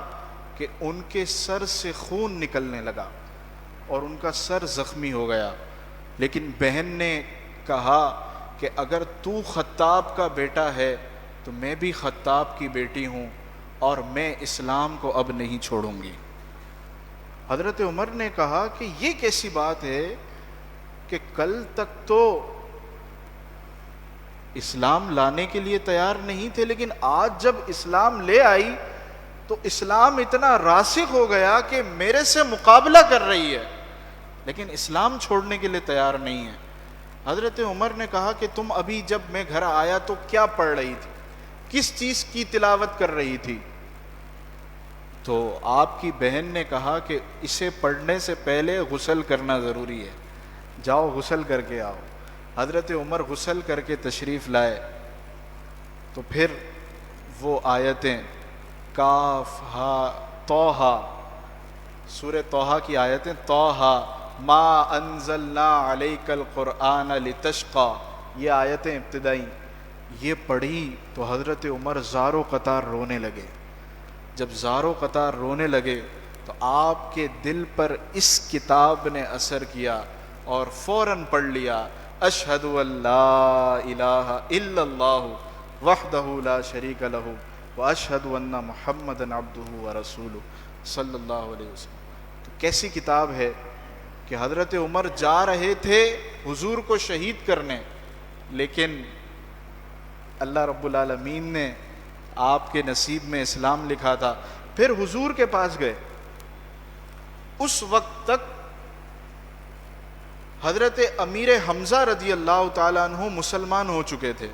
کہ ان کے سر سے خون نکلنے لگا اور ان کا سر زخمی ہو گیا۔ لیکن بہن نے کہا کہ اگر تو خطاب کا بیٹا ہے تو میں بھی خطاب کی بیٹی ہوں، اور میں اسلام کو اب نہیں چھوڑوں گی۔ حضرت عمر نے کہا کہ یہ کیسی بات ہے کہ کل تک تو اسلام لانے کے لیے تیار نہیں تھے، لیکن آج جب اسلام لے آئی تو اسلام اتنا راسخ ہو گیا کہ میرے سے مقابلہ کر رہی ہے، لیکن اسلام چھوڑنے کے لیے تیار نہیں ہے۔ حضرت عمر نے کہا کہ تم ابھی جب میں گھر آیا تو کیا پڑھ رہی تھی، کس چیز کی تلاوت کر رہی تھی؟ تو آپ کی بہن نے کہا کہ اسے پڑھنے سے پہلے غسل کرنا ضروری ہے، جاؤ غسل کر کے آؤ۔ حضرت عمر غسل کر کے تشریف لائے تو پھر وہ آیتیں کاف ہا توحا، سورہ توحا کی آیتیں، توحا ما انزلنا علیک القرآن لتشقی، یہ آیتیں ابتدائی یہ پڑھی تو حضرت عمر زارو قطار رونے لگے۔ جب زارو قطار رونے لگے تو آپ کے دل پر اس کتاب نے اثر کیا اور فوراً پڑھ لیا، اشہد ان لا الہ الا اللہ وحدہ لا شریک لہ واشہد ان محمدا عبدہ ورسولہ صلی اللہ علیہ وسلم۔ تو کیسی کتاب ہے کہ حضرت عمر جا رہے تھے حضور کو شہید کرنے، لیکن اللہ رب العالمین نے آپ کے نصیب میں اسلام لکھا تھا۔ پھر حضور کے پاس گئے، اس وقت تک حضرت امیر حمزہ رضی اللہ تعالیٰ عنہ مسلمان ہو چکے تھے۔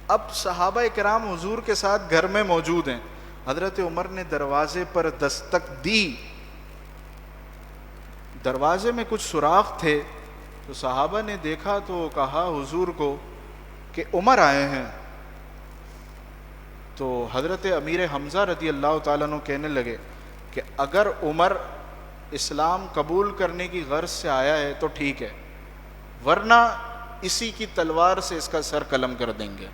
اب صحابہ کرام حضور کے ساتھ گھر میں موجود ہیں۔ حضرت عمر نے دروازے پر دستک دی، دروازے میں کچھ سوراخ تھے، تو صحابہ نے دیکھا تو کہا حضور کو کہ عمر آئے ہیں۔ تو حضرت امیر حمزہ رضی اللہ تعالیٰ عنہ کہنے لگے کہ اگر عمر اسلام قبول کرنے کی غرض سے آیا ہے تو ٹھیک ہے، ورنہ اسی کی تلوار سے اس کا سر قلم کر دیں گے۔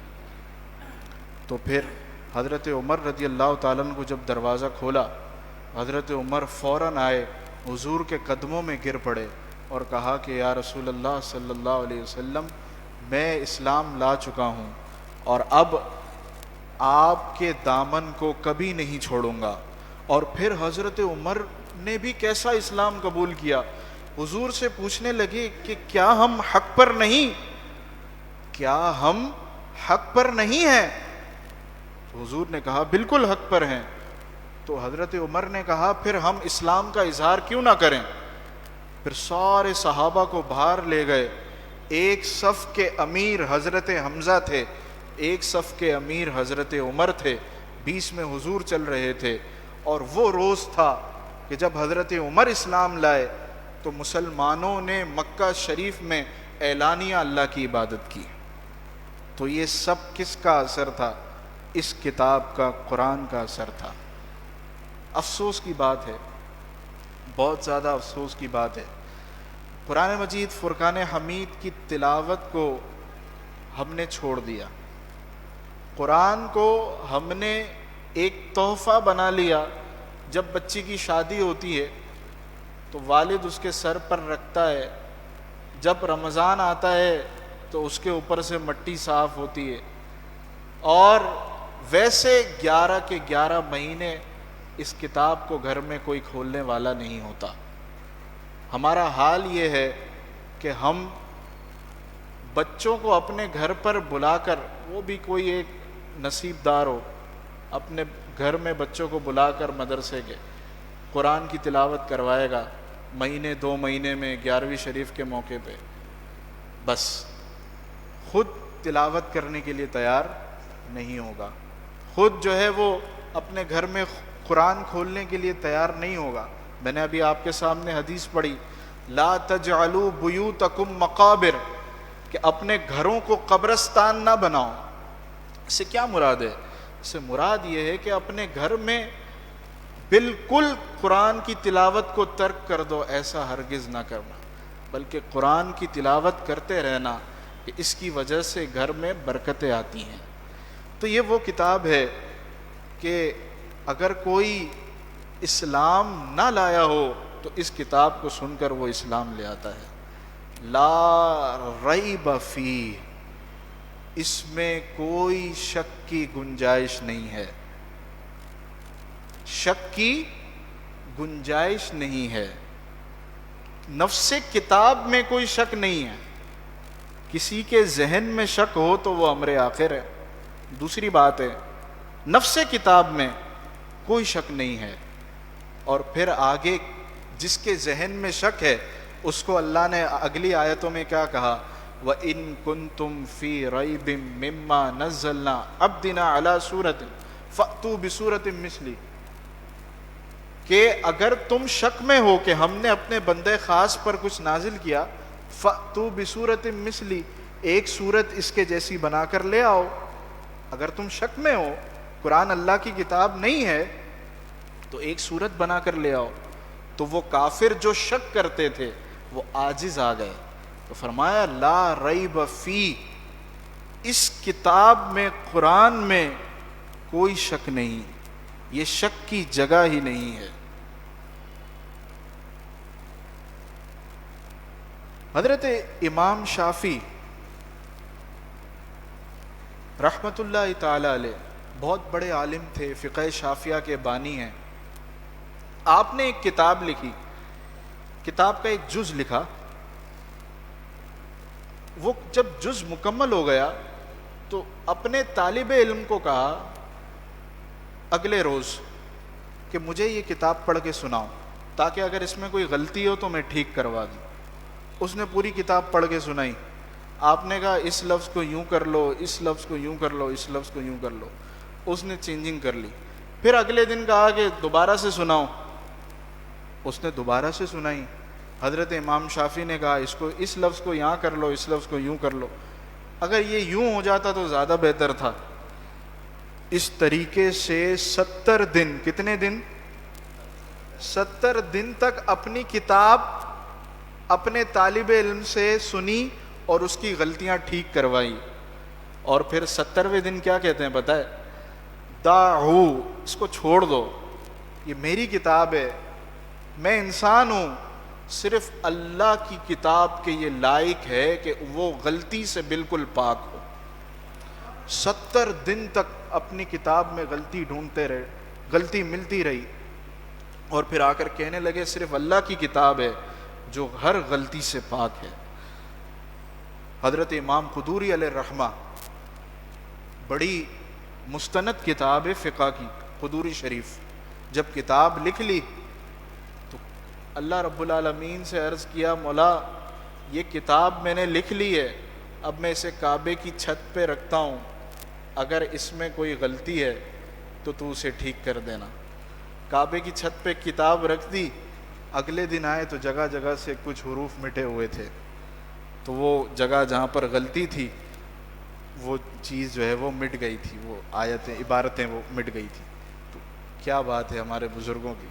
تو پھر حضرت عمر رضی اللہ تعالیٰ عنہ کو جب دروازہ کھولا، حضرت عمر فوراً آئے، حضور کے قدموں میں گر پڑے اور کہا کہ یا رسول اللہ صلی اللہ علیہ وسلم، میں اسلام لا چکا ہوں اور اب آپ کے دامن کو کبھی نہیں چھوڑوں گا۔ اور پھر حضرت عمر نے بھی کیسا اسلام قبول کیا، حضور سے پوچھنے لگے کہ کیا ہم حق پر نہیں، کیا ہم حق پر نہیں ہیں؟ تو حضور نے کہا بالکل حق پر ہیں۔ تو حضرت عمر نے کہا پھر ہم اسلام کا اظہار کیوں نہ کریں؟ پھر سارے صحابہ کو باہر لے گئے، ایک صف کے امیر حضرت حمزہ تھے، ایک صف کے امیر حضرت عمر تھے، بیچ میں حضور چل رہے تھے۔ اور وہ روز تھا کہ جب حضرت عمر اسلام لائے تو مسلمانوں نے مکہ شریف میں اعلانیہ اللہ کی عبادت کی۔ تو یہ سب کس کا اثر تھا؟ اس کتاب کا، قرآن کا اثر تھا۔ افسوس کی بات ہے، بہت زیادہ افسوس کی بات ہے، قرآن مجید فرقان حمید کی تلاوت کو ہم نے چھوڑ دیا، قرآن کو ہم نے ایک تحفہ بنا لیا۔ جب بچی کی شادی ہوتی ہے تو والد اس کے سر پر رکھتا ہے، جب رمضان آتا ہے تو اس کے اوپر سے مٹی صاف ہوتی ہے، اور ویسے 11 کے 11 مہینے اس کتاب کو گھر میں کوئی کھولنے والا نہیں ہوتا۔ ہمارا حال یہ ہے کہ ہم بچوں کو اپنے گھر پر بلا کر، وہ بھی کوئی ایک نصیب دار ہو، اپنے گھر میں بچوں کو بلا کر مدرسے کے قرآن کی تلاوت کروائے گا، مہینے 2 مہینے میں 11ویں شریف کے موقع پہ، بس خود تلاوت کرنے کے لیے تیار نہیں ہوگا، خود جو ہے وہ اپنے گھر میں قرآن کھولنے کے لیے تیار نہیں ہوگا۔ میں نے ابھی آپ کے سامنے حدیث پڑھی، لا تجعلوا بیوتکم مقابر، کہ اپنے گھروں کو قبرستان نہ بناؤ۔ اس سے کیا مراد ہے؟ اس سے مراد یہ ہے کہ اپنے گھر میں بالکل قرآن کی تلاوت کو ترک کر دو، ایسا ہرگز نہ کرنا، بلکہ قرآن کی تلاوت کرتے رہنا، کہ اس کی وجہ سے گھر میں برکتیں آتی ہیں۔ تو یہ وہ کتاب ہے کہ اگر کوئی اسلام نہ لایا ہو تو اس کتاب کو سن کر وہ اسلام لے آتا ہے۔ لا ریب فیہ، اس میں کوئی شک کی گنجائش نہیں ہے۔ شک کی گنجائش نہیں ہے. نفس کتاب میں کوئی شک نہیں ہے. کسی کے ذہن میں شک ہو تو وہ امر آخر ہے، دوسری بات ہے. نفس کتاب میں کوئی شک نہیں ہے. اور پھر آگے جس کے ذہن میں شک ہے اس کو اللہ نے اگلی آیتوں میں کیا کہا؟ وَإِن كُنتُمْ فِي رَيْبٍ مِّمَّا نَزَّلْنَا عَبْدِنَا عَلَى سُورَةٍ فَأْتُوا بِسُورَةٍ مِثْلِهِ، کہ اگر تم شک میں ہو کہ ہم نے اپنے بندے خاص پر کچھ نازل کیا، فَأْتُوا بِسُورَةٍ مِثْلِهِ، ایک صورت اس کے جیسی بنا کر لے آؤ. اگر تم شک میں ہو قرآن اللہ کی کتاب نہیں ہے تو ایک صورت بنا کر لے آؤ. تو وہ کافر جو شک کرتے تھے وہ عاجز آ گئے. تو فرمایا لا ریب فی، اس کتاب میں قرآن میں کوئی شک نہیں، یہ شک کی جگہ ہی نہیں ہے. حضرت امام شافعی رحمت اللہ تعالی علیہ بہت بڑے عالم تھے، فقہ شافعیہ کے بانی ہیں. آپ نے ایک کتاب لکھی، کتاب کا ایک جز لکھا. وہ جب جز مکمل ہو گیا تو اپنے طالب علم کو کہا اگلے روز کہ مجھے یہ کتاب پڑھ کے سناؤ تاکہ اگر اس میں کوئی غلطی ہو تو میں ٹھیک کروا دوں. اس نے پوری کتاب پڑھ کے سنائی. آپ نے کہا اس لفظ کو یوں کر لو، اس لفظ کو یوں کر لو، اس لفظ کو یوں کر لو. اس نے چینجنگ کر لی. پھر اگلے دن کہا کہ دوبارہ سے سناؤ. اس نے دوبارہ سے سنائی. حضرت امام شافعی نے کہا اس لفظ کو یہاں کر لو، اس لفظ کو یوں کر لو. اگر یہ یوں ہو جاتا تو زیادہ بہتر تھا. اس طریقے سے 70 دن، کتنے دن؟ 70 دن تک اپنی کتاب اپنے طالب علم سے سنی اور اس کی غلطیاں ٹھیک کروائی. اور پھر 70ویں دن کیا کہتے ہیں پتہ ہے؟ دعو، اس کو چھوڑ دو، یہ میری کتاب ہے، میں انسان ہوں، صرف اللہ کی کتاب کے یہ لائق ہے کہ وہ غلطی سے بالکل پاک ہو. 70 دن تک اپنی کتاب میں غلطی ڈھونڈتے رہے، غلطی ملتی رہی، اور پھر آ کر کہنے لگے صرف اللہ کی کتاب ہے جو ہر غلطی سے پاک ہے. حضرت امام قدوری علیہ الرحمہ، بڑی مستند کتاب ہے فقہ کی قدوری شریف، جب کتاب لکھ لی تو اللہ رب العالمین سے عرض کیا مولا یہ کتاب میں نے لکھ لی ہے، اب میں اسے کعبے کی چھت پہ رکھتا ہوں، اگر اس میں کوئی غلطی ہے تو تو اسے ٹھیک کر دینا. کعبے کی چھت پہ کتاب رکھ دی. اگلے دن آئے تو جگہ جگہ سے کچھ حروف مٹے ہوئے تھے، تو وہ جگہ جہاں پر غلطی تھی وہ چیز جو ہے وہ مٹ گئی تھی، وہ آیتیں عبارتیں وہ مٹ گئی تھی. تو کیا بات ہے ہمارے بزرگوں کی.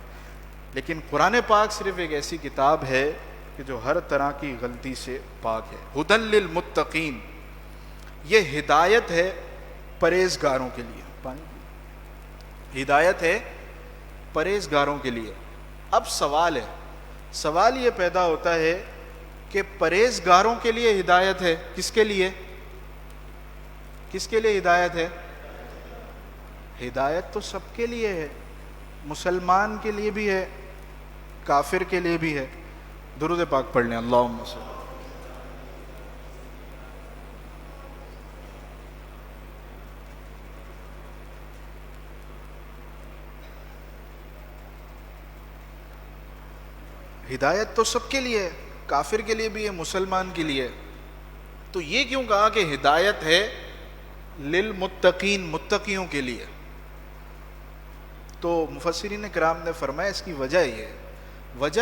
لیکن قرآن پاک صرف ایک ایسی کتاب ہے کہ جو ہر طرح کی غلطی سے پاک ہے. ھدی للمتقین، یہ ہدایت ہے پرہیزگاروں کے لیے. ہدایت ہے پرہیزگاروں کے لیے. اب سوال یہ پیدا ہوتا ہے کہ پرہیزگاروں کے لیے ہدایت ہے، کس کے لیے ہدایت ہے؟ ہدایت تو سب کے لیے ہے، مسلمان کے لیے بھی ہے، کافر کے لیے بھی ہے. درود پاک پڑھ لیں. اللہم صل. ہدایت تو سب کے لیے ہے، کافر کے لیے بھی ہے، مسلمان کے لیے. تو یہ کیوں کہا کہ ہدایت ہے للمتقین، متقیوں کے لیے؟ تو مفسرین کرام نے فرمایا اس کی وجہ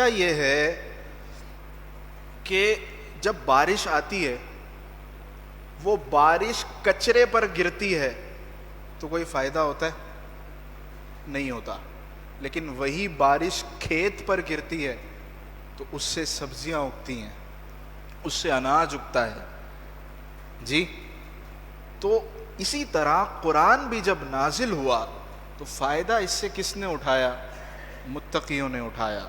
یہ ہے کہ جب بارش آتی ہے وہ بارش کچرے پر گرتی ہے تو کوئی فائدہ ہوتا ہے؟ نہیں ہوتا. لیکن وہی بارش کھیت پر گرتی ہے تو اس سے سبزیاں اگتی ہیں، اس سے اناج اگتا ہے. جی تو اسی طرح قرآن بھی جب نازل ہوا تو فائدہ اس سے کس نے اٹھایا؟ متقیوں نے اٹھایا.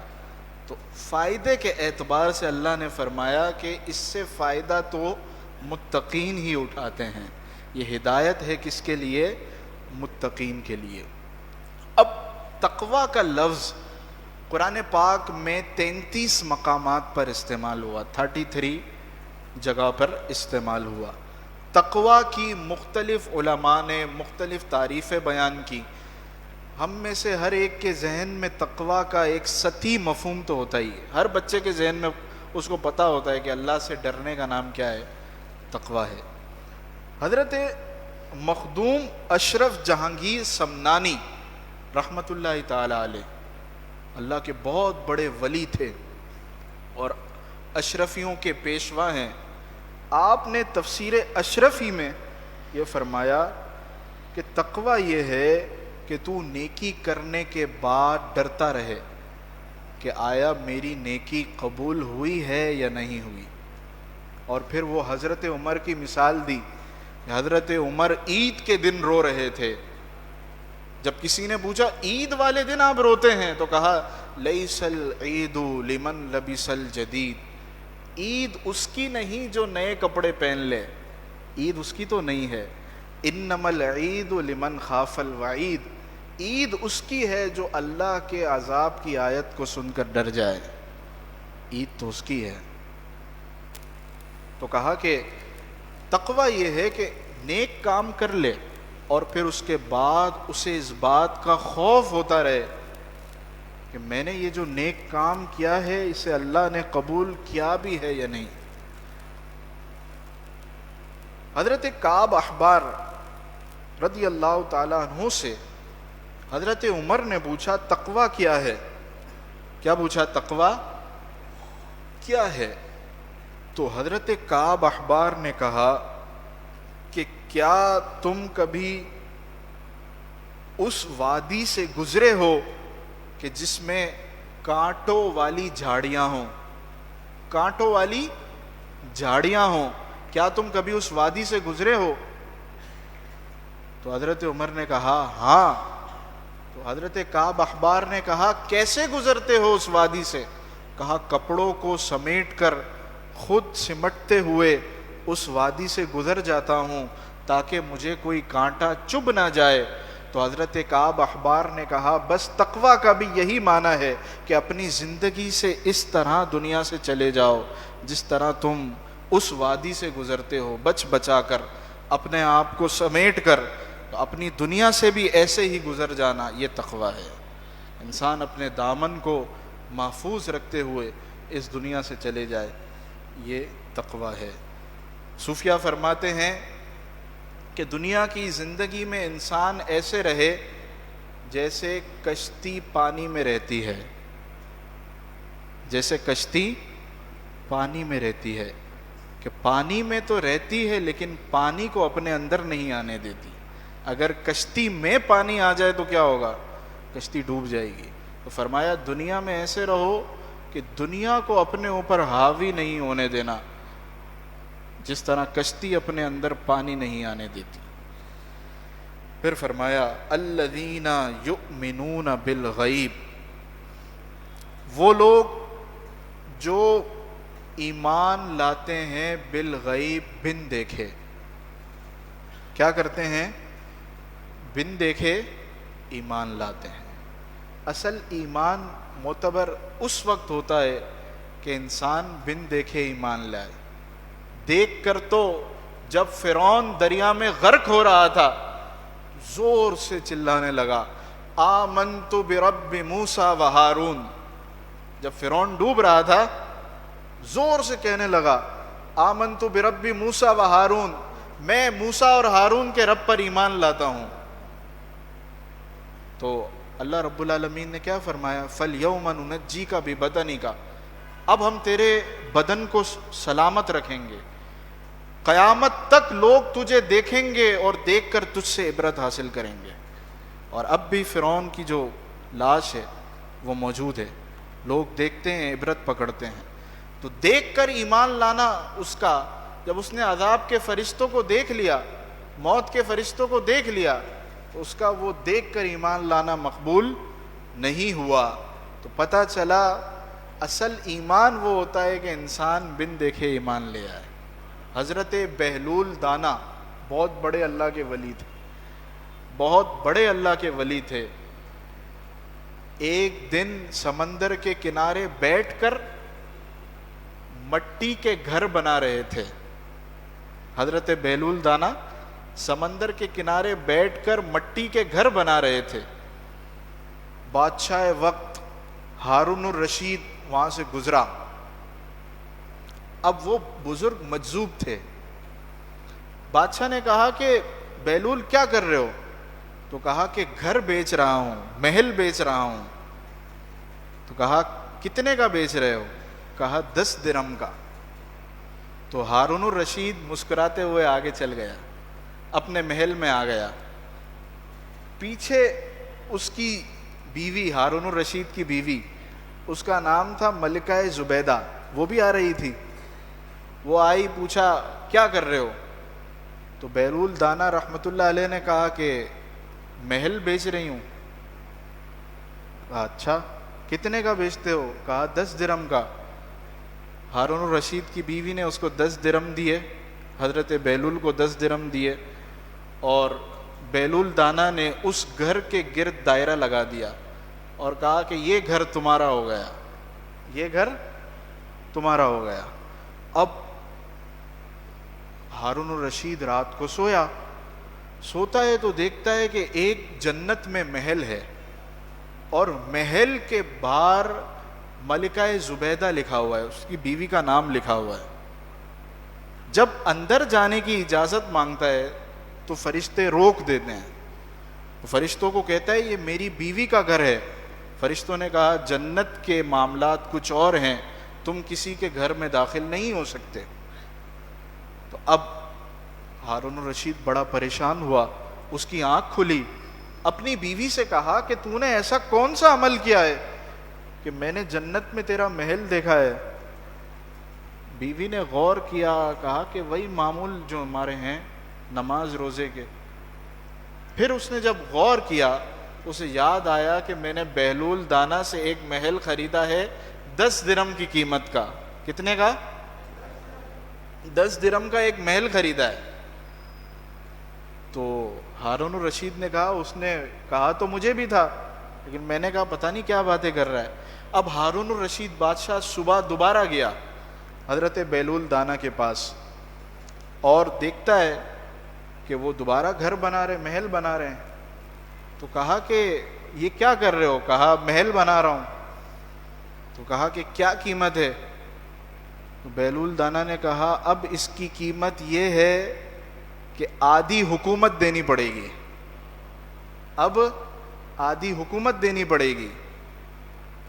تو فائدے کے اعتبار سے اللہ نے فرمایا کہ اس سے فائدہ تو متقین ہی اٹھاتے ہیں. یہ ہدایت ہے کس کے لیے؟ متقین کے لیے. اب تقوی کا لفظ قرآن پاک میں 33 مقامات پر استعمال ہوا، 33 جگہ پر استعمال ہوا۔ تقوی کی مختلف علماء نے مختلف تعریفیں بیان کی۔ ہم میں سے ہر ایک کے ذہن میں تقوی کا ایک سطحی مفہوم تو ہوتا ہی ہے، ہر بچے کے ذہن میں اس کو پتہ ہوتا ہے کہ اللہ سے ڈرنے کا نام کیا ہے، تقوی ہے۔ حضرت مخدوم اشرف جہانگیر سمنانی رحمۃ اللہ تعالی علیہ اللہ کے بہت بڑے ولی تھے اور اشرفیوں کے پیشوا ہیں۔ آپ نے تفسیر اشرفی میں یہ فرمایا کہ تقوی یہ ہے کہ تو نیکی کرنے کے بعد ڈرتا رہے کہ آیا میری نیکی قبول ہوئی ہے یا نہیں ہوئی۔ اور پھر وہ حضرت عمر کی مثال دی کہ حضرت عمر عید کے دن رو رہے تھے۔ جب کسی نے پوچھا عید والے دن آپ روتے ہیں تو کہا لیس العید لمن لبس الجدید، عید اس کی نہیں جو نئے کپڑے پہن لے، عید اس کی تو نہیں ہے۔ انما العید لمن خاف الوعید، عید اس کی ہے جو اللہ کے عذاب کی آیت کو سن کر ڈر جائے، عید تو اس کی ہے۔ تو کہا کہ تقوی یہ ہے کہ نیک کام کر لے اور پھر اس کے بعد اسے اس بات کا خوف ہوتا رہے کہ میں نے یہ جو نیک کام کیا ہے اسے اللہ نے قبول کیا بھی ہے یا نہیں۔ حضرت کعب احبار رضی اللہ تعالی عنہ سے حضرت عمر نے پوچھا تقوی کیا ہے؟ کیا پوچھا؟ تقوی کیا ہے؟ تو حضرت کعب احبار نے کہا کہ کیا تم کبھی اس وادی سے گزرے ہو کہ جس میں کانٹوں والی جھاڑیاں ہوں، کانٹوں والی جھاڑیاں ہوں، کیا تم کبھی اس وادی سے گزرے ہو؟ تو حضرت عمر نے کہا ہاں۔ تو حضرت کعب احبار نے کہا کیسے گزرتے ہو اس وادی سے؟ کہا کپڑوں کو سمیٹ کر خود سمٹتے ہوئے اس وادی سے گزر جاتا ہوں تاکہ مجھے کوئی کانٹا چبھ نہ جائے۔ تو حضرت کعب احبار نے کہا بس تقوی کا بھی یہی معنی ہے کہ اپنی زندگی سے اس طرح دنیا سے چلے جاؤ جس طرح تم اس وادی سے گزرتے ہو، بچ بچا کر، اپنے آپ کو سمیٹ کر، اپنی دنیا سے بھی ایسے ہی گزر جانا، یہ تقوی ہے۔ انسان اپنے دامن کو محفوظ رکھتے ہوئے اس دنیا سے چلے جائے، یہ تقوی ہے۔ صوفیہ فرماتے ہیں کہ دنیا کی زندگی میں انسان ایسے رہے جیسے کشتی پانی میں رہتی ہے، جیسے کشتی پانی میں رہتی ہے، کہ پانی میں تو رہتی ہے لیکن پانی کو اپنے اندر نہیں آنے دیتی۔ اگر کشتی میں پانی آ جائے تو کیا ہوگا؟ کشتی ڈوب جائے گی۔ تو فرمایا دنیا میں ایسے رہو کہ دنیا کو اپنے اوپر حاوی نہیں ہونے دینا، جس طرح کشتی اپنے اندر پانی نہیں آنے دیتی۔ پھر فرمایا الذین یؤمنون بالغیب، وہ لوگ جو ایمان لاتے ہیں بالغیب، بن دیکھے۔ کیا کرتے ہیں؟ بن دیکھے ایمان لاتے ہیں۔ اصل ایمان معتبر اس وقت ہوتا ہے کہ انسان بن دیکھے ایمان لائے۔ دیکھ کر تو جب فرعون دریا میں غرق ہو رہا تھا زور سے چلانے لگا آمنت برب موسیٰ و ہارون، جب فرعون ڈوب رہا تھا زور سے کہنے لگا آمنت برب موسیٰ و ہارون، میں موسیٰ اور ہارون کے رب پر ایمان لاتا ہوں۔ تو اللہ رب العالمین نے کیا فرمایا؟ فَالْيَوْمَ نُنَجِّيكَ بِبَدَنِكَ، اب ہم تیرے بدن کو سلامت رکھیں گے، قیامت تک لوگ تجھے دیکھیں گے اور دیکھ کر تجھ سے عبرت حاصل کریں گے۔ اور اب بھی فرعون کی جو لاش ہے وہ موجود ہے، لوگ دیکھتے ہیں، عبرت پکڑتے ہیں۔ تو دیکھ کر ایمان لانا اس کا، جب اس نے عذاب کے فرشتوں کو دیکھ لیا، موت کے فرشتوں کو دیکھ لیا، تو اس کا وہ دیکھ کر ایمان لانا مقبول نہیں ہوا۔ تو پتہ چلا اصل ایمان وہ ہوتا ہے کہ انسان بن دیکھے ایمان لے آئے۔ حضرت بہلول دانا بہت بڑے اللہ کے ولی تھے، بہت بڑے اللہ کے ولی تھے۔ ایک دن سمندر کے کنارے بیٹھ کر مٹی کے گھر بنا رہے تھے. حضرت بہلول دانا سمندر کے کنارے بیٹھ کر مٹی کے گھر بنا رہے تھے. بادشاہ وقت ہارون الرشید وہاں سے گزرا. اب وہ بزرگ مجذوب تھے. بادشاہ نے کہا کہ بہلول کیا کر رہے ہو؟ تو کہا کہ گھر بیچ رہا ہوں, محل بیچ رہا ہوں. تو کہا کتنے کا بیچ رہے ہو؟ کہا 10 درہم کا. تو ہارون الرشید مسکراتے ہوئے آگے چل گیا, اپنے محل میں آ گیا. پیچھے اس کی بیوی, ہارون الرشید کی بیوی, اس کا نام تھا ملکہ زبیدہ, وہ بھی آ رہی تھی. وہ آئی, پوچھا کیا کر رہے ہو؟ تو بہلول دانا رحمت اللہ علیہ نے کہا کہ محل بیچ رہی ہوں. اچھا کتنے کا بیچتے ہو؟ کہا 10 درہم کا. ہارون الرشید کی بیوی نے اس کو 10 درہم دیے, حضرت بہلول کو 10 درہم دیے, اور بہلول دانا نے اس گھر کے گرد دائرہ لگا دیا اور کہا کہ یہ گھر تمہارا ہو گیا, یہ گھر تمہارا ہو گیا. اب ہارون الرشید رات کو سویا. سوتا ہے تو دیکھتا ہے کہ ایک جنت میں محل ہے, اور محل کے باہر ملکہ زبیدہ لکھا ہوا ہے, اس کی بیوی کا نام لکھا ہوا ہے. جب اندر جانے کی اجازت مانگتا ہے تو فرشتے روک دیتے ہیں. فرشتوں کو کہتا ہے یہ میری بیوی کا گھر ہے. فرشتوں نے کہا جنت کے معاملات کچھ اور ہیں, تم کسی کے گھر میں داخل نہیں ہو سکتے. تو اب ہارون الرشید بڑا پریشان ہوا, اس کی آنکھ کھلی. اپنی بیوی سے کہا کہ تو نے ایسا کون سا عمل کیا ہے کہ میں نے جنت میں تیرا محل دیکھا ہے؟ بیوی نے غور کیا, کہا کہ وہی معمول جو ہمارے ہیں, نماز روزے کے. پھر اس نے جب غور کیا, اسے یاد آیا کہ میں نے بہلول دانا سے ایک محل خریدا ہے 10 درہم کی قیمت کا. کتنے کا؟ 10 درہم کا ایک محل خریدا ہے. تو ہارون الرشید نے کہا, اس نے کہا تو مجھے بھی تھا, لیکن میں نے کہا پتہ نہیں کیا باتیں کر رہا ہے. اب ہارون الرشید بادشاہ صبح دوبارہ گیا حضرت بہلول دانا کے پاس, اور دیکھتا ہے کہ وہ دوبارہ گھر بنا رہے, محل بنا رہے ہیں. تو کہا کہ یہ کیا کر رہے ہو؟ کہا محل بنا رہا ہوں. تو کہا کہ کیا قیمت ہے؟ تو بہلول دانا نے کہا اب اس کی قیمت یہ ہے کہ آدھی حکومت دینی پڑے گی. اب آدھی حکومت دینی پڑے گی.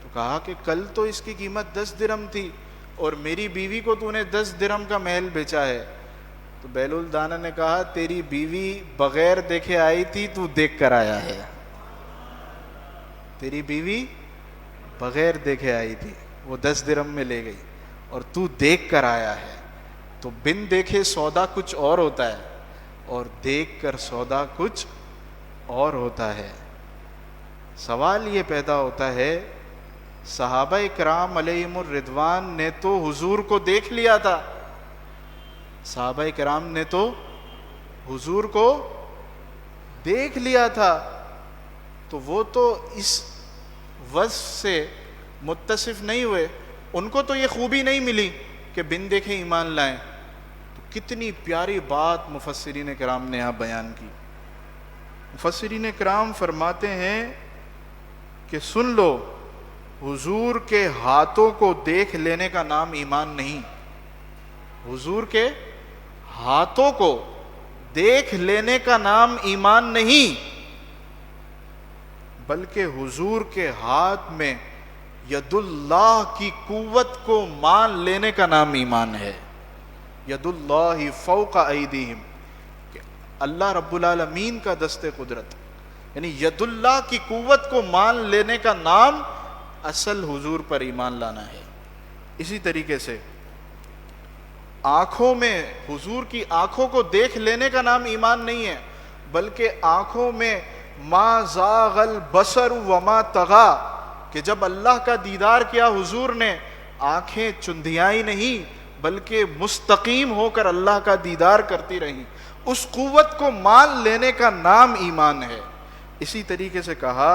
تو کہا کہ کل تو اس کی قیمت 10 درہم تھی اور میری بیوی کو تو نے 10 درہم کا محل بیچا ہے. تو بہلول دانا نے کہا تیری بیوی بغیر دیکھے آئی تھی, تو دیکھ کر آیا ہے. تیری بیوی بغیر دیکھے آئی تھی, وہ 10 درہم میں لے گئی, اور تو دیکھ کر آیا ہے. تو بن دیکھے سودا کچھ اور ہوتا ہے, اور دیکھ کر سودا کچھ اور ہوتا ہے. سوال یہ پیدا ہوتا ہے, صحابہ کرام علیہم الرضوان نے تو حضور کو دیکھ لیا تھا, صحابہ کرام نے تو حضور کو دیکھ لیا تھا, تو وہ تو اس وصف سے متصف نہیں ہوئے, ان کو تو یہ خوبی نہیں ملی کہ بن دیکھے ایمان لائیں. تو کتنی پیاری بات مفسرین کرام نے یہاں بیان کی. مفسرین کرام فرماتے ہیں کہ سن لو, حضور کے ہاتھوں کو دیکھ لینے کا نام ایمان نہیں. حضور کے ہاتھوں کو دیکھ لینے کا نام ایمان نہیں, بلکہ حضور کے ہاتھ میں ید اللہ کی قوت کو مان لینے کا نام ایمان ہے. ید اللہ فوق ایدیہم, کہ اللہ رب العالمین کا دست قدرت, یعنی ید اللہ کی قوت کو مان لینے کا نام اصل حضور پر ایمان لانا ہے. اسی طریقے سے آنکھوں میں, حضور کی آنکھوں کو دیکھ لینے کا نام ایمان نہیں ہے, بلکہ آنکھوں میں ما زاغ البصر وما طغى, کہ جب اللہ کا دیدار کیا حضور نے, آنکھیں چندھیائی نہیں بلکہ مستقیم ہو کر اللہ کا دیدار کرتی رہیں. اس قوت کو مان لینے کا نام ایمان ہے. اسی طریقے سے کہا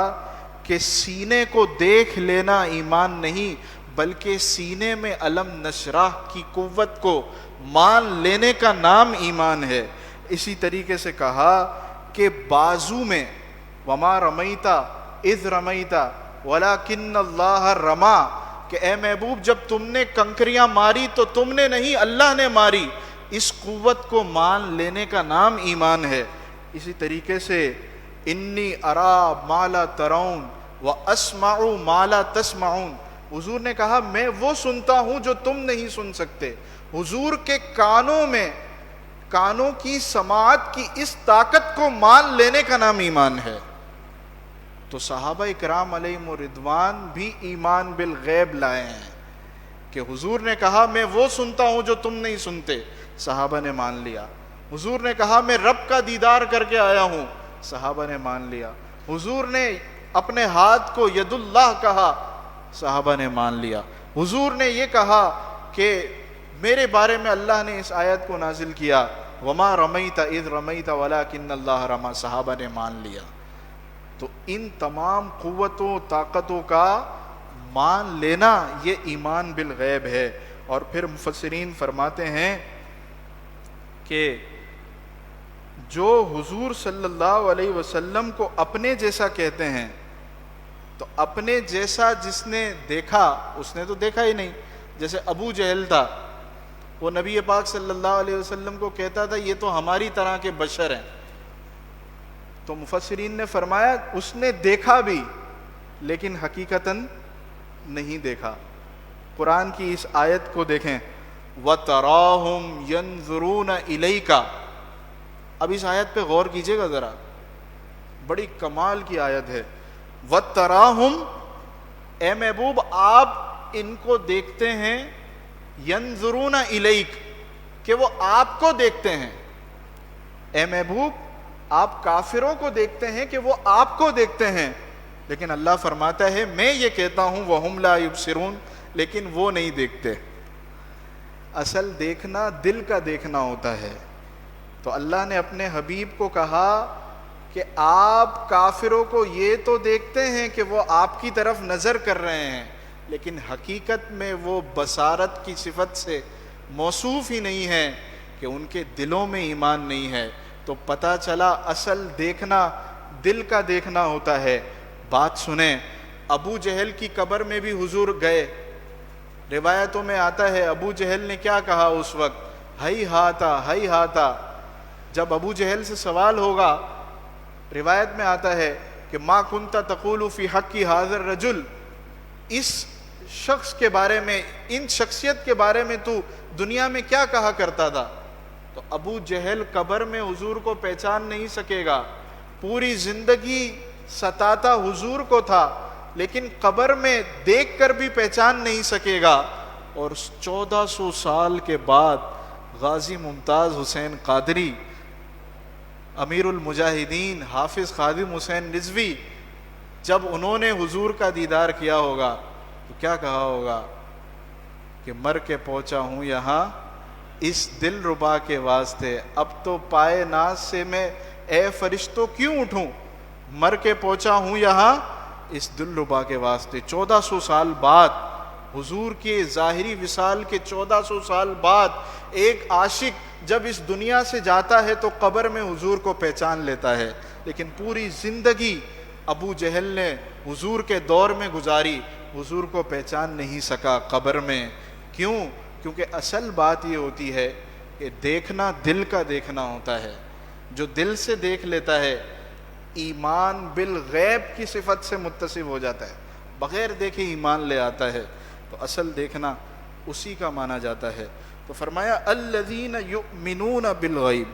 کہ سینے کو دیکھ لینا ایمان نہیں، بلکہ سینے میں علم نشرح کی قوت کو مان لینے کا نام ایمان ہے۔ اسی طریقے سے کہا کہ بازو میں وما رمیتا اذ رمیتا ولکن اللہ رما، کہ اے محبوب جب تم نے کنکریاں ماری تو تم نے نہیں، اللہ نے ماری۔ اس قوت کو مان لینے کا نام ایمان ہے۔ اسی طریقے سے انی ارا ما لا ترون واسمع ما لا تسمعون، حضور نے کہا میں وہ سنتا ہوں جو تم نہیں سن سکتے۔ حضور کے کانوں کی سماعت کی اس طاقت کو مان لینے کا نام ایمان ہے۔ تو صحابہ اکرام علیہم رضوان بھی ایمان بالغیب لائے ہیں کہ حضور نے کہا میں وہ سنتا ہوں جو تم نہیں سنتے، صحابہ نے مان لیا۔ حضور نے کہا میں رب کا دیدار کر کے آیا ہوں، صحابہ نے مان لیا۔ حضور نے اپنے ہاتھ کو ید اللہ کہا، صحابہ نے مان لیا۔ حضور نے یہ کہا کہ میرے بارے میں اللہ نے اس آیت کو نازل کیا وما رمیت اذ رمیت ولکن اللہ رما، صحابہ نے مان لیا۔ تو ان تمام قوتوں طاقتوں کا مان لینا یہ ایمان بالغیب ہے۔ اور پھر مفسرین فرماتے ہیں کہ جو حضور صلی اللہ علیہ وسلم کو اپنے جیسا کہتے ہیں، تو اپنے جیسا جس نے دیکھا اس نے تو دیکھا ہی نہیں۔ جیسے ابو جہل تھا، وہ نبی پاک صلی اللہ علیہ وسلم کو کہتا تھا یہ تو ہماری طرح کے بشر ہیں، تو مفسرین نے فرمایا اس نے دیکھا بھی لیکن حقیقتاً نہیں دیکھا۔ قرآن کی اس آیت کو دیکھیں وَتَرَاهُمْ يَنْظُرُونَ إِلَيْكَ، اب اس آیت پہ غور کیجئے گا ذرا، بڑی کمال کی آیت ہے۔ وَتَرَاهُمْ، اے محبوب آپ ان کو دیکھتے ہیں، يَنْظُرُونَ إِلَيْكَ، کہ وہ آپ کو دیکھتے ہیں۔ اے محبوب آپ کافروں کو دیکھتے ہیں کہ وہ آپ کو دیکھتے ہیں، لیکن اللہ فرماتا ہے میں یہ کہتا ہوں وَهُمْ لَا يُبْصِرُونَ، لیکن وہ نہیں دیکھتے۔ اصل دیکھنا دل کا دیکھنا ہوتا ہے۔ تو اللہ نے اپنے حبیب کو کہا کہ آپ کافروں کو یہ تو دیکھتے ہیں کہ وہ آپ کی طرف نظر کر رہے ہیں، لیکن حقیقت میں وہ بصارت کی صفت سے موصوف ہی نہیں ہے، کہ ان کے دلوں میں ایمان نہیں ہے۔ تو پتہ چلا اصل دیکھنا دل کا دیکھنا ہوتا ہے۔ بات سنیں، ابو جہل کی قبر میں بھی حضور گئے۔ روایتوں میں آتا ہے ابو جہل نے کیا کہا اس وقت، ہئی ہاتا۔ جب ابو جہل سے سوال ہوگا، روایت میں آتا ہے کہ ما کنت تقول فی حق ھذا الرجل، اس شخص کے بارے میں، ان شخصیت کے بارے میں تو دنیا میں کیا کہا کرتا تھا؟ تو ابو جہل قبر میں حضور کو پہچان نہیں سکے گا، پوری زندگی ستاتا حضور کو تھا، لیکن قبر میں دیکھ کر بھی پہچان نہیں سکے گا۔ اور 1400 سال کے بعد غازی ممتاز حسین قادری، امیر المجاہدین حافظ خادم حسین رضوی، جب انہوں نے حضور کا دیدار کیا ہوگا تو کیا کہا ہوگا کہ مر کے پہنچا ہوں یہاں اس دل ربا کے واسطے، اب تو پائے ناز سے میں اے فرشتوں کیوں اٹھوں، مر کے پہنچا ہوں یہاں اس دل ربا کے واسطے۔ 1400 سال بعد حضور کے ظاہری وصال کے 1400 سال بعد ایک عاشق جب اس دنیا سے جاتا ہے تو قبر میں حضور کو پہچان لیتا ہے، لیکن پوری زندگی ابو جہل نے حضور کے دور میں گزاری، حضور کو پہچان نہیں سکا قبر میں۔ کیوں؟ کیونکہ اصل بات یہ ہوتی ہے کہ دیکھنا دل کا دیکھنا ہوتا ہے۔ جو دل سے دیکھ لیتا ہے ایمان بالغیب کی صفت سے متصف ہو جاتا ہے، بغیر دیکھے ایمان لے آتا ہے۔ تو اصل دیکھنا اسی کا مانا جاتا ہے۔ تو فرمایا الذین یؤمنون بالغیب،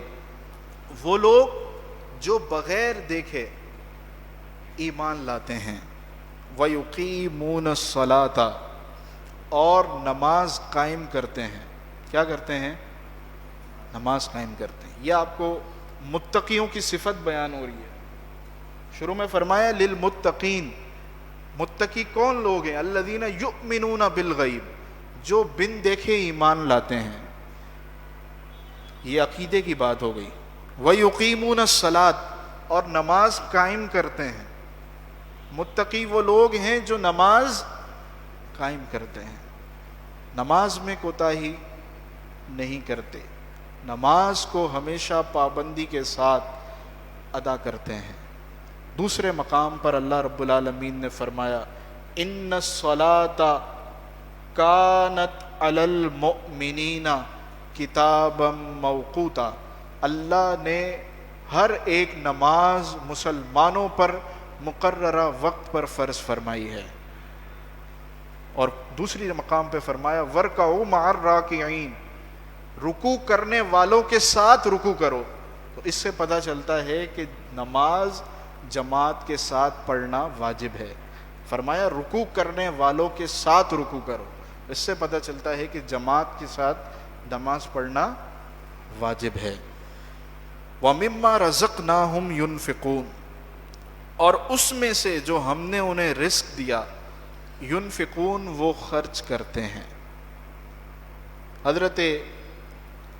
وہ لوگ جو بغیر دیکھے ایمان لاتے ہیں، وَيُقِيمُونَ الصَّلَاةَ، اور نماز قائم کرتے ہیں۔ کیا کرتے ہیں؟ نماز قائم کرتے ہیں۔ یہ آپ کو متقیوں کی صفت بیان ہو رہی ہے۔ شروع میں فرمایا للمتقین، متقی کون لوگ ہیں؟ الذین یؤمنون بالغیب، جو بن دیکھے ایمان لاتے ہیں۔ یہ عقیدے کی بات ہو گئی۔ وَيُقِيمُونَ الصَّلَاةَ، اور نماز قائم کرتے ہیں۔ متقی وہ لوگ ہیں جو نماز قائم کرتے ہیں، نماز میں کوتاہی نہیں کرتے، نماز کو ہمیشہ پابندی کے ساتھ ادا کرتے ہیں۔ دوسرے مقام پر اللہ رب العالمین نے فرمایا ان الصلاۃ کانت علی المؤمنین کتابا موقوتا، اللہ نے ہر ایک نماز مسلمانوں پر مقررہ وقت پر فرض فرمائی ہے۔ اور دوسری مقام پہ فرمایا وَارْكَعُوا مَعَ الرَّاكِعِينَ، رکوع کرنے والوں کے ساتھ رکوع کرو۔ تو اس سے پتہ چلتا ہے کہ نماز جماعت کے ساتھ پڑھنا واجب ہے۔ فرمایا رکوع کرنے والوں کے ساتھ رکوع کرو، اس سے پتہ چلتا ہے کہ جماعت کے ساتھ نماز پڑھنا واجب ہے۔ وَمِمَّا رَزَقْنَاهُمْ يُنْفِقُونَ، اور اس میں سے جو ہم نے انہیں رزق دیا، ينفقون وہ خرچ کرتے ہیں۔ حضرت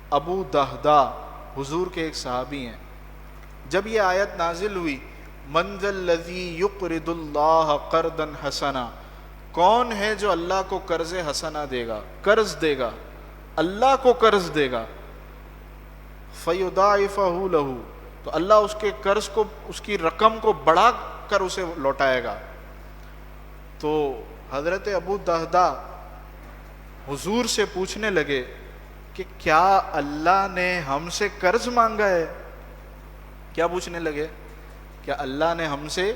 ابو دہدا حضور کے ایک صحابی ہیں، جب یہ آیت نازل ہوئی من ذا الذی یقرض اللہ قرضا حسنا، کون ہے جو اللہ کو قرض حسنا دے گا، قرض دے گا، اللہ کو قرض دے گا، فیضاعفہ لہ، تو اللہ اس کے قرض کو، اس کی رقم کو بڑھا کر اسے لوٹائے گا۔ تو حضرت ابو دہدا حضور سے پوچھنے لگے کہ کیا اللہ نے ہم سے قرض مانگا ہے؟ کیا پوچھنے لگے؟ کیا اللہ نے ہم سے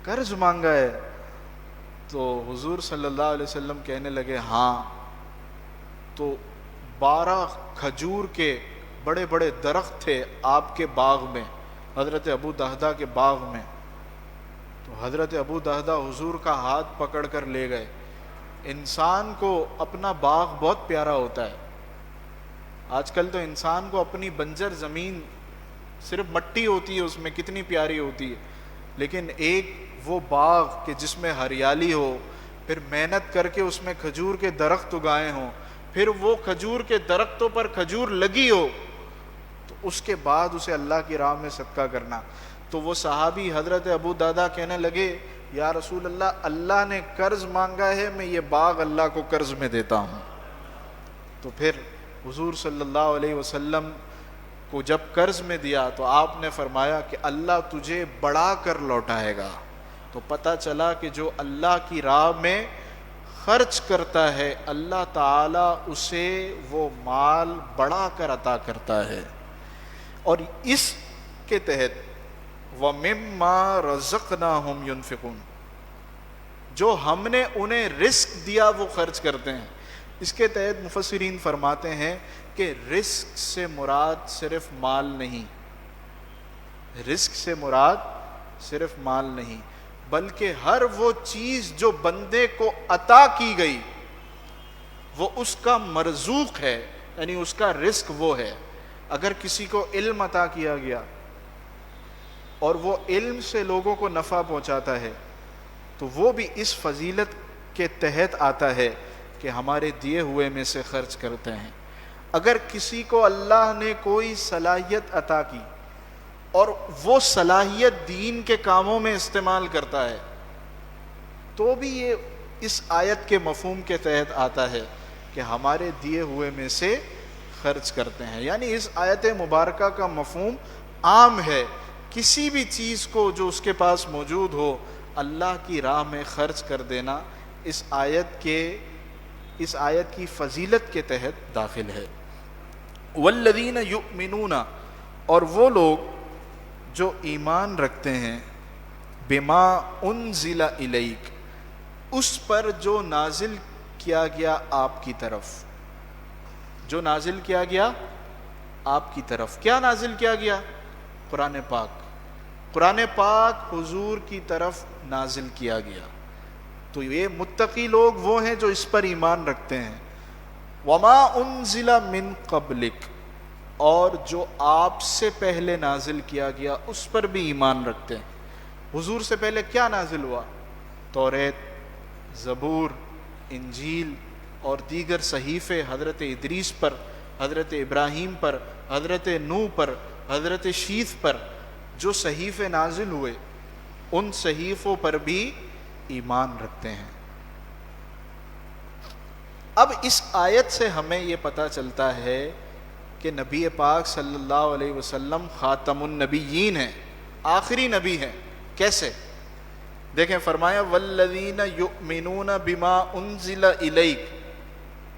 قرض مانگا ہے؟ تو حضور صلی اللہ علیہ وسلم کہنے لگے ہاں۔ تو 12 کھجور کے بڑے بڑے درخت تھے آپ کے باغ میں، حضرت ابو دہدا کے باغ میں۔ تو حضرت ابو دہدا حضور کا ہاتھ پکڑ کر لے گئے۔ انسان کو اپنا باغ بہت پیارا ہوتا ہے۔ آج کل تو انسان کو اپنی بنجر زمین، صرف مٹی ہوتی ہے اس میں، کتنی پیاری ہوتی ہے، لیکن ایک وہ باغ کہ جس میں ہریالی ہو، پھر محنت کر کے اس میں کھجور کے درخت اگائے ہوں، پھر وہ کھجور کے درختوں پر کھجور لگی ہو، تو اس کے بعد اسے اللہ کی راہ میں صدقہ کرنا۔ تو وہ صحابی حضرت ابو دہدا کہنے لگے یا رسول اللہ، اللہ نے قرض مانگا ہے، میں یہ باغ اللہ کو قرض میں دیتا ہوں۔ تو پھر حضور صلی اللہ علیہ وسلم کو جب قرض میں دیا تو آپ نے فرمایا کہ اللہ تجھے بڑھا کر لوٹائے گا۔ تو پتہ چلا کہ جو اللہ کی راہ میں خرچ کرتا ہے، اللہ تعالیٰ اسے وہ مال بڑھا کر عطا کرتا ہے۔ اور اس کے تحت وَمِمَّا رَزَقْنَاهُمْ يُنْفِقُونَ، جو ہم نے انہیں رزق دیا وہ خرچ کرتے ہیں۔ اس کے تحت مفسرین فرماتے ہیں کہ رزق سے مراد صرف مال نہیں، رزق سے مراد صرف مال نہیں، بلکہ ہر وہ چیز جو بندے کو عطا کی گئی وہ اس کا مرزوق ہے، یعنی اس کا رزق وہ ہے۔ اگر کسی کو علم عطا کیا گیا اور وہ علم سے لوگوں کو نفع پہنچاتا ہے تو وہ بھی اس فضیلت کے تحت آتا ہے کہ ہمارے دیے ہوئے میں سے خرچ کرتے ہیں۔ اگر کسی کو اللہ نے کوئی صلاحیت عطا کی اور وہ صلاحیت دین کے کاموں میں استعمال کرتا ہے تو بھی یہ اس آیت کے مفہوم کے تحت آتا ہے کہ ہمارے دیے ہوئے میں سے خرچ کرتے ہیں۔ یعنی اس آیت مبارکہ کا مفہوم عام ہے، کسی بھی چیز کو جو اس کے پاس موجود ہو اللہ کی راہ میں خرچ کر دینا اس آیت کی فضیلت کے تحت داخل ہے۔ والذین یؤمنون، اور وہ لوگ جو ایمان رکھتے ہیں، بما انزل الیک، اس پر جو نازل کیا گیا آپ کی طرف، جو نازل کیا گیا آپ کی طرف۔ کیا نازل کیا گیا؟ قرآن پاک۔ قرآن پاک حضور کی طرف نازل کیا گیا۔ تو یہ متقی لوگ وہ ہیں جو اس پر ایمان رکھتے ہیں۔ وما انزل من قبلک، اور جو آپ سے پہلے نازل کیا گیا اس پر بھی ایمان رکھتے ہیں۔ حضور سے پہلے کیا نازل ہوا؟ توریت، زبور، انجیل اور دیگر صحیفے، حضرت ادریس پر، حضرت ابراہیم پر، حضرت نوح پر، حضرت شیث پر جو صحیفے نازل ہوئے ان صحیفوں پر بھی ایمان رکھتے ہیں۔ اب اس آیت سے ہمیں یہ پتہ چلتا ہے کہ نبی پاک صلی اللہ علیہ وسلم خاتم النبیین ہیں، آخری نبی ہیں۔ کیسے؟ دیکھیں، فرمایا والذین یؤمنون بما انزل الیک،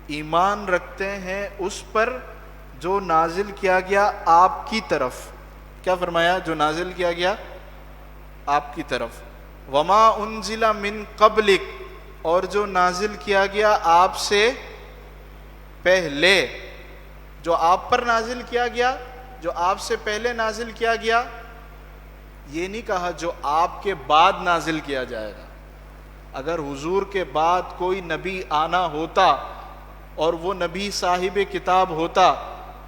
ایمان رکھتے ہیں اس پر جو نازل کیا گیا آپ کی طرف۔ کیا فرمایا؟ جو نازل کیا گیا آپ کی طرف۔ وما انزل من قبلک، اور جو نازل کیا گیا آپ سے پہلے۔ جو آپ پر نازل کیا گیا، جو آپ سے پہلے نازل کیا گیا، یہ نہیں کہا جو آپ کے بعد نازل کیا جائے گا۔ اگر حضور کے بعد کوئی نبی آنا ہوتا اور وہ نبی صاحب کتاب ہوتا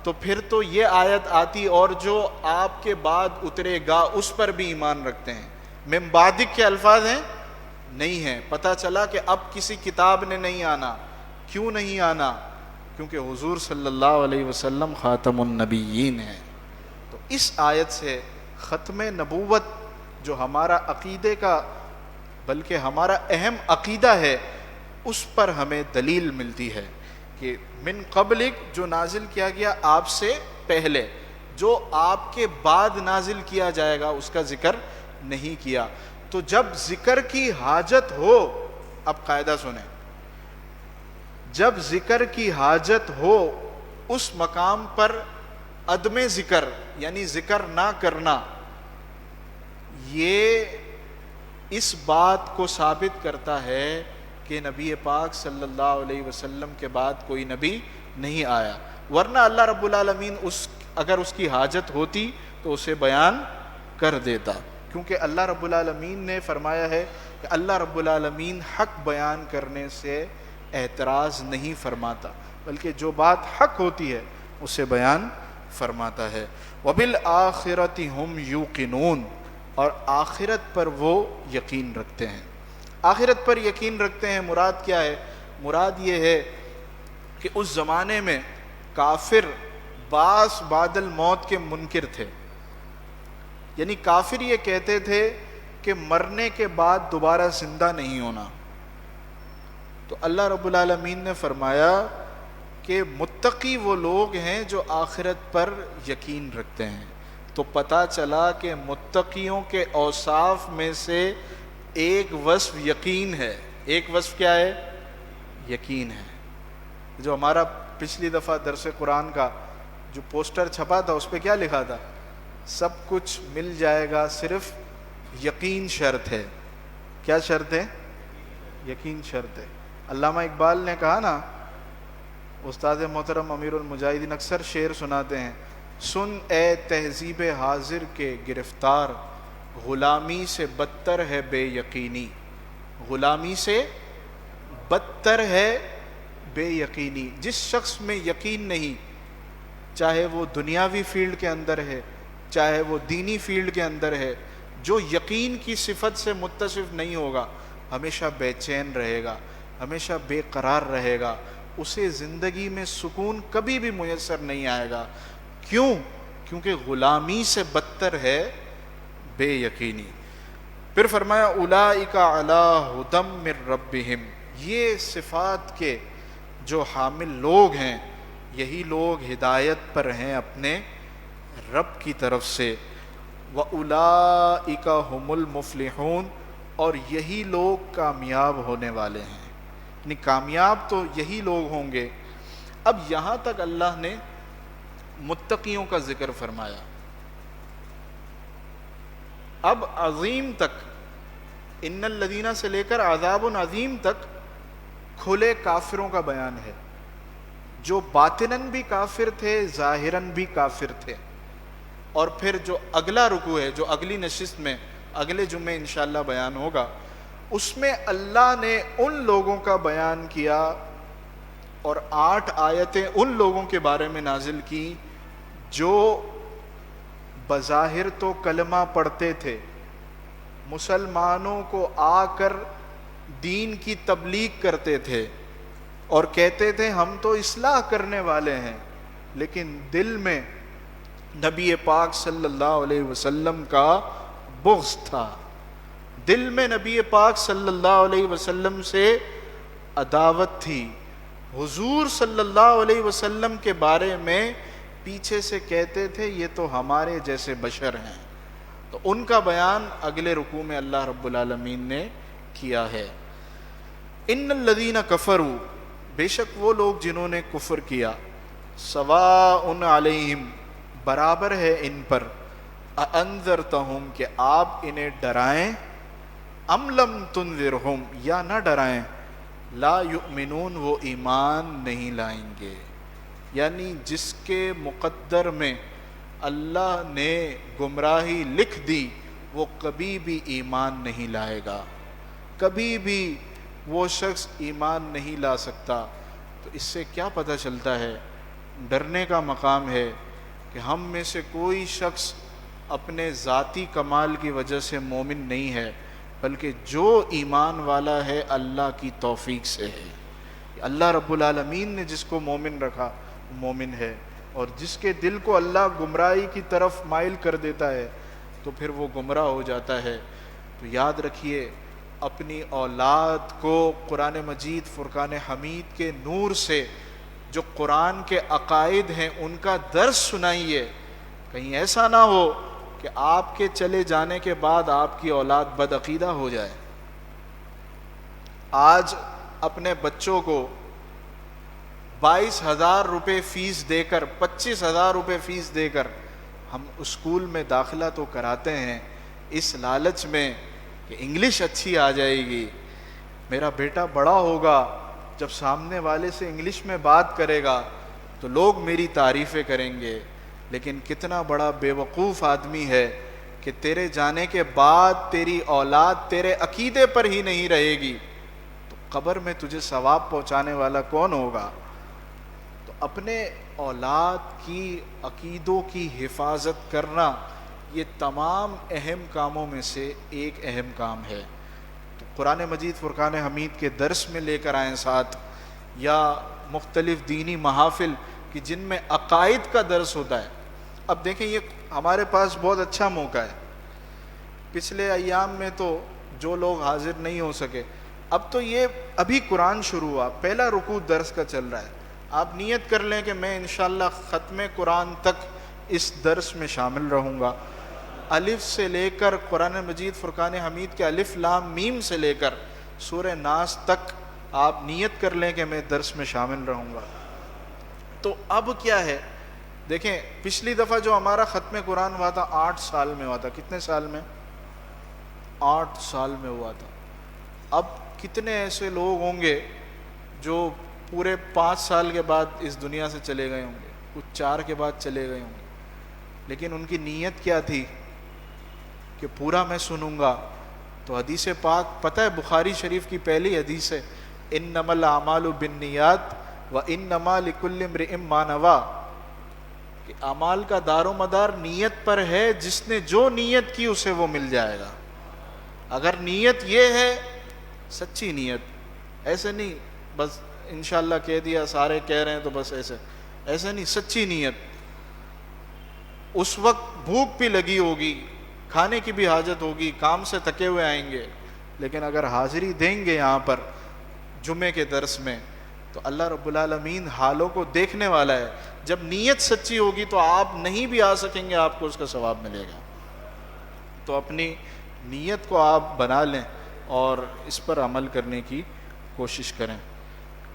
تو پھر تو یہ آیت آتی اور جو آپ کے بعد اترے گا اس پر بھی ایمان رکھتے ہیں۔ من بعدک کے الفاظ ہیں؟ نہیں ہیں۔ پتہ چلا کہ اب کسی کتاب نے نہیں آنا۔ کیوں نہیں آنا؟ کیونکہ حضور صلی اللہ علیہ وسلم خاتم النبیین ہیں۔ تو اس آیت سے ختم نبوت جو ہمارا عقیدے کا بلکہ ہمارا اہم عقیدہ ہے، اس پر ہمیں دلیل ملتی ہے کہ من قبلک جو نازل کیا گیا آپ سے پہلے، جو آپ کے بعد نازل کیا جائے گا اس کا ذکر نہیں کیا۔ تو جب ذکر کی حاجت ہو، اب قاعدہ سنیں، جب ذکر کی حاجت ہو اس مقام پر عدم ذکر یعنی ذکر نہ کرنا، یہ اس بات کو ثابت کرتا ہے کہ نبی پاک صلی اللہ علیہ وسلم کے بعد کوئی نبی نہیں آیا، ورنہ اللہ رب العالمین اگر اس کی حاجت ہوتی تو اسے بیان کر دیتا، کیونکہ اللہ رب العالمین نے فرمایا ہے کہ اللہ رب العالمین حق بیان کرنے سے اعتراض نہیں فرماتا، بلکہ جو بات حق ہوتی ہے اسے بیان فرماتا ہے۔ وَبِالْآخِرَةِ هُمْ يُوقِنُونَ، اور آخرت پر وہ یقین رکھتے ہیں۔ آخرت پر یقین رکھتے ہیں مراد کیا ہے؟ مراد یہ ہے کہ اس زمانے میں کافر باس بعد الموت کے منکر تھے، یعنی کافر یہ کہتے تھے کہ مرنے کے بعد دوبارہ زندہ نہیں ہونا۔ تو اللہ رب العالمین نے فرمایا کہ متقی وہ لوگ ہیں جو آخرت پر یقین رکھتے ہیں۔ تو پتہ چلا کہ متقیوں کے اوصاف میں سے ایک وصف یقین ہے۔ ایک وصف کیا ہے؟ یقین ہے۔ جو ہمارا پچھلی دفعہ درس قرآن کا جو پوسٹر چھپا تھا اس پہ کیا لکھا تھا؟ سب کچھ مل جائے گا، صرف یقین شرط ہے۔ کیا شرط ہے؟ یقین شرط ہے۔ علامہ اقبال نے کہا نا، استاد محترم امیر المجاہدین اکثر شعر سناتے ہیں، سن اے تہذیب حاضر کے گرفتار، غلامی سے بدتر ہے بے یقینی۔ غلامی سے بدتر ہے بے یقینی۔ جس شخص میں یقین نہیں، چاہے وہ دنیاوی فیلڈ کے اندر ہے چاہے وہ دینی فیلڈ کے اندر ہے، جو یقین کی صفت سے متصف نہیں ہوگا ہمیشہ بے چین رہے گا، ہمیشہ بے قرار رہے گا، اسے زندگی میں سکون کبھی بھی میسر نہیں آئے گا۔ کیوں؟ کیونکہ غلامی سے بدتر ہے بے یقینی۔ پھر فرمایا اولئک علی ھدی من ربہم، یہ صفات کے جو حامل لوگ ہیں یہی لوگ ہدایت پر ہیں اپنے رب کی طرف سے۔ وَأُولَئِكَ هُمُ الْمُفْلِحُونَ، اور یہی لوگ کامیاب ہونے والے ہیں، یعنی کامیاب تو یہی لوگ ہوں گے۔ اب یہاں تک اللہ نے متقیوں کا ذکر فرمایا، اب عظیم تک، ان الذین سے لے کر عذاب عظیم تک کھلے کافروں کا بیان ہے، جو باطناً بھی کافر تھے ظاہراً بھی کافر تھے۔ اور پھر جو اگلا رکوع ہے، جو اگلی نشست میں اگلے جمعے انشاءاللہ بیان ہوگا، اس میں اللہ نے ان لوگوں کا بیان کیا اور 8 آیتیں ان لوگوں کے بارے میں نازل کی جو بظاہر تو کلمہ پڑھتے تھے، مسلمانوں کو آ کر دین کی تبلیغ کرتے تھے اور کہتے تھے ہم تو اصلاح کرنے والے ہیں، لیکن دل میں نبی پاک صلی اللہ علیہ وسلم کا بغض تھا، دل میں نبی پاک صلی اللہ علیہ وسلم سے عداوت تھی، حضور صلی اللہ علیہ وسلم کے بارے میں پیچھے سے کہتے تھے یہ تو ہمارے جیسے بشر ہیں. تو ان کا بیان اگلے رکوع میں اللہ رب العالمین نے کیا ہے. ان الذین کفروا، بے شک وہ لوگ جنہوں نے کفر کیا، سواء علیہم، برابر ہے ان پر، اانذرتہم، کہ آپ انہیں ڈرائیں، ام لم تنذرہم، یا نہ ڈرائیں، لا یؤمنون، وہ ایمان نہیں لائیں گے. یعنی جس کے مقدر میں اللہ نے گمراہی لکھ دی وہ کبھی بھی ایمان نہیں لائے گا، کبھی بھی وہ شخص ایمان نہیں لا سکتا. تو اس سے کیا پتہ چلتا ہے؟ ڈرنے کا مقام ہے کہ ہم میں سے کوئی شخص اپنے ذاتی کمال کی وجہ سے مومن نہیں ہے، بلکہ جو ایمان والا ہے اللہ کی توفیق سے ہے. اللہ رب العالمین نے جس کو مومن رکھا وہ مومن ہے، اور جس کے دل کو اللہ گمراہی کی طرف مائل کر دیتا ہے تو پھر وہ گمراہ ہو جاتا ہے. تو یاد رکھیے، اپنی اولاد کو قرآن مجید فرقان حمید کے نور سے جو قرآن کے عقائد ہیں ان کا درس سنائیے. کہیں ایسا نہ ہو کہ آپ کے چلے جانے کے بعد آپ کی اولاد بدعقیدہ ہو جائے. آج اپنے بچوں کو 22,000 روپے فیس دے کر، 25,000 روپے فیس دے کر ہم اسکول میں داخلہ تو کراتے ہیں اس لالچ میں کہ انگلش اچھی آ جائے گی، میرا بیٹا بڑا ہوگا جب سامنے والے سے انگلش میں بات کرے گا تو لوگ میری تعریفیں کریں گے. لیکن کتنا بڑا بے وقوف آدمی ہے کہ تیرے جانے کے بعد تیری اولاد تیرے عقیدے پر ہی نہیں رہے گی تو قبر میں تجھے ثواب پہنچانے والا کون ہوگا؟ تو اپنے اولاد کی عقیدوں کی حفاظت کرنا یہ تمام اہم کاموں میں سے ایک اہم کام ہے. تو قرآن مجید فرقان حمید کے درس میں لے کر آئیں ساتھ، یا مختلف دینی محافل کہ جن میں عقائد کا درس ہوتا ہے. اب دیکھیں یہ ہمارے پاس بہت اچھا موقع ہے. پچھلے ایام میں تو جو لوگ حاضر نہیں ہو سکے، اب تو یہ ابھی قرآن شروع ہوا، پہلا رکوع درس کا چل رہا ہے. آپ نیت کر لیں کہ میں انشاءاللہ ختم قرآن تک اس درس میں شامل رہوں گا. الف سے لے کر قرآن مجید فرقان حمید کے الف لام میم سے لے کر سورہ ناس تک آپ نیت کر لیں کہ میں درس میں شامل رہوں گا. تو اب کیا ہے، دیکھیں پچھلی دفعہ جو ہمارا ختم قرآن ہوا تھا 8 سال میں ہوا تھا. کتنے سال میں؟ 8 سال میں ہوا تھا. اب کتنے ایسے لوگ ہوں گے جو پورے 5 سال کے بعد اس دنیا سے چلے گئے ہوں گے، کچھ 4 کے بعد چلے گئے ہوں گے، لیکن ان کی نیت کیا تھی کہ پورا میں سنوں گا. تو حدیث پاک پتہ ہے، بخاری شریف کی پہلی حدیث ہے، انما الاعمال بالنیات وانما لکل امرئ ما نویٰ، کہ اعمال کا دار و مدار نیت پر ہے، جس نے جو نیت کی اسے وہ مل جائے گا. اگر نیت یہ ہے سچی نیت، ایسے نہیں بس انشاءاللہ کہہ دیا سارے کہہ رہے ہیں تو بس ایسے نہیں، سچی نیت. اس وقت بھوک بھی لگی ہوگی، کھانے کی بھی حاجت ہوگی، کام سے تھکے ہوئے آئیں گے، لیکن اگر حاضری دیں گے یہاں پر جمعے کے درس میں تو اللہ رب العالمین حالوں کو دیکھنے والا ہے. جب نیت سچی ہوگی تو آپ نہیں بھی آ سکیں گے، آپ کو اس کا ثواب ملے گا. تو اپنی نیت کو آپ بنا لیں اور اس پر عمل کرنے کی کوشش کریں.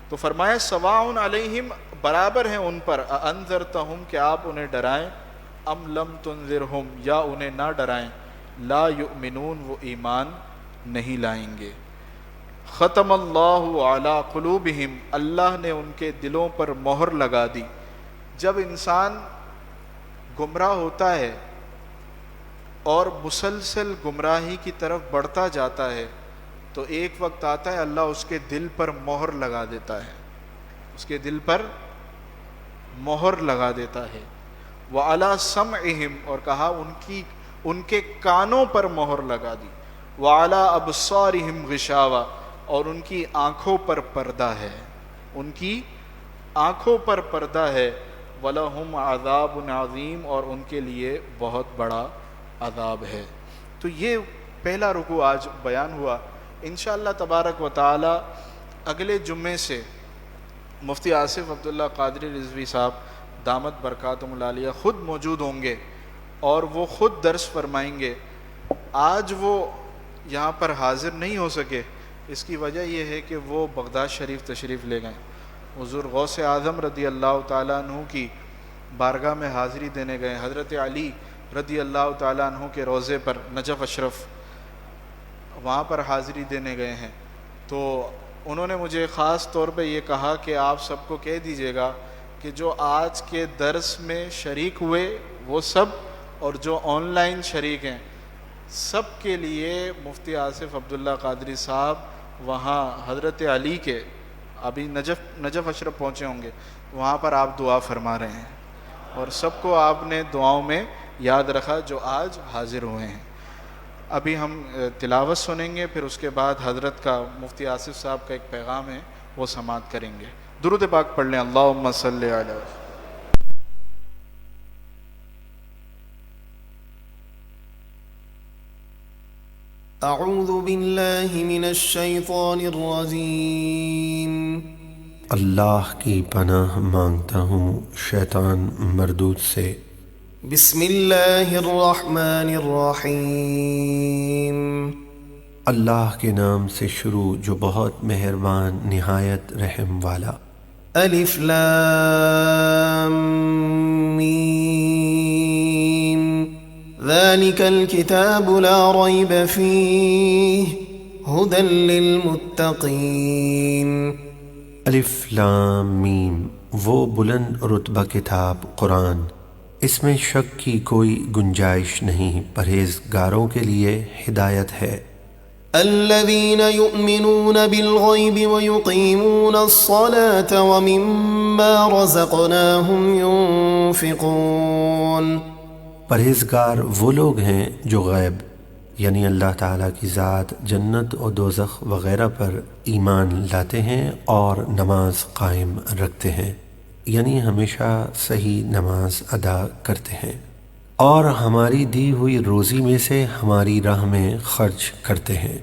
تو فرمایا سواء علیہم، برابر ہیں ان پر، انذرتہم، کہ آپ انہیں ڈرائیں، ام لم تنذرہم، یا انہیں نہ ڈرائیں، لا یؤمنون، وہ ایمان نہیں لائیں گے. ختم اللہ علی قلوبہم، اللہ نے ان کے دلوں پر مہر لگا دی. جب انسان گمراہ ہوتا ہے اور مسلسل گمراہی کی طرف بڑھتا جاتا ہے تو ایک وقت آتا ہے اللہ اس کے دل پر مہر لگا دیتا ہے، اس کے دل پر مہر لگا دیتا ہے. وعلی سمعہم، اور کہا ان کے کانوں پر مہر لگا دی. وعلی ابصارہم غشاوہ، اور ان کی آنکھوں پر پردہ ہے، ان کی آنکھوں پر پردہ ہے. وَلَهُمْ عَذَابٌ عَظِيمٌ، اور ان کے لیے بہت بڑا عذاب ہے. تو یہ پہلا رکوع آج بیان ہوا. انشاءاللہ تبارک و تعالی اگلے جمعے سے مفتی آصف عبداللہ قادری رضوی صاحب دامت برکاتہم العالیہ خود موجود ہوں گے اور وہ خود درس فرمائیں گے. آج وہ یہاں پر حاضر نہیں ہو سکے، اس کی وجہ یہ ہے کہ وہ بغداد شریف تشریف لے گئے. حضور غوث اعظم رضی اللہ تعالیٰ عنہ کی بارگاہ میں حاضری دینے گئے. حضرت علی رضی اللہ تعالیٰ عنہ کے روضے پر نجف اشرف وہاں پر حاضری دینے گئے ہیں. تو انہوں نے مجھے خاص طور پہ یہ کہا کہ آپ سب کو کہہ دیجیے گا کہ جو آج کے درس میں شریک ہوئے وہ سب اور جو آن لائن شریک ہیں سب کے لیے مفتی آصف عبداللہ قادری صاحب وہاں حضرت علی کے ابھی نجف اشرف پہنچے ہوں گے، وہاں پر آپ دعا فرما رہے ہیں اور سب کو آپ نے دعاؤں میں یاد رکھا جو آج حاضر ہوئے ہیں. ابھی ہم تلاوت سنیں گے، پھر اس کے بعد حضرت کا مفتی آصف صاحب کا ایک پیغام ہے وہ سماعت کریں گے. درود پاک پڑھ لیں. اللہم صلی علی اعوذ باللہ من الشیطان الرجیم. اللہ کی پناہ مانگتا ہوں شیطان مردود سے. بسم اللہ الرحمن الرحیم. اللہ کے نام سے شروع جو بہت مہربان نہایت رحم والا. الف لام میم ذلك الكتاب لا ريب فيه هدى للمتقين. الف لام میم وہ بلند رتبہ کتاب قرآن، اس میں شک کی کوئی گنجائش نہیں، پرہیزگاروں کے لیے ہدایت ہے. الذين يؤمنون بالغيب ويقيمون الصلاة ومما رزقناهم ينفقون. پرہیزگار وہ لوگ ہیں جو غیب یعنی اللہ تعالیٰ کی ذات، جنت و دوزخ وغیرہ پر ایمان لاتے ہیں اور نماز قائم رکھتے ہیں، یعنی ہمیشہ صحیح نماز ادا کرتے ہیں، اور ہماری دی ہوئی روزی میں سے ہماری راہ میں خرچ کرتے ہیں.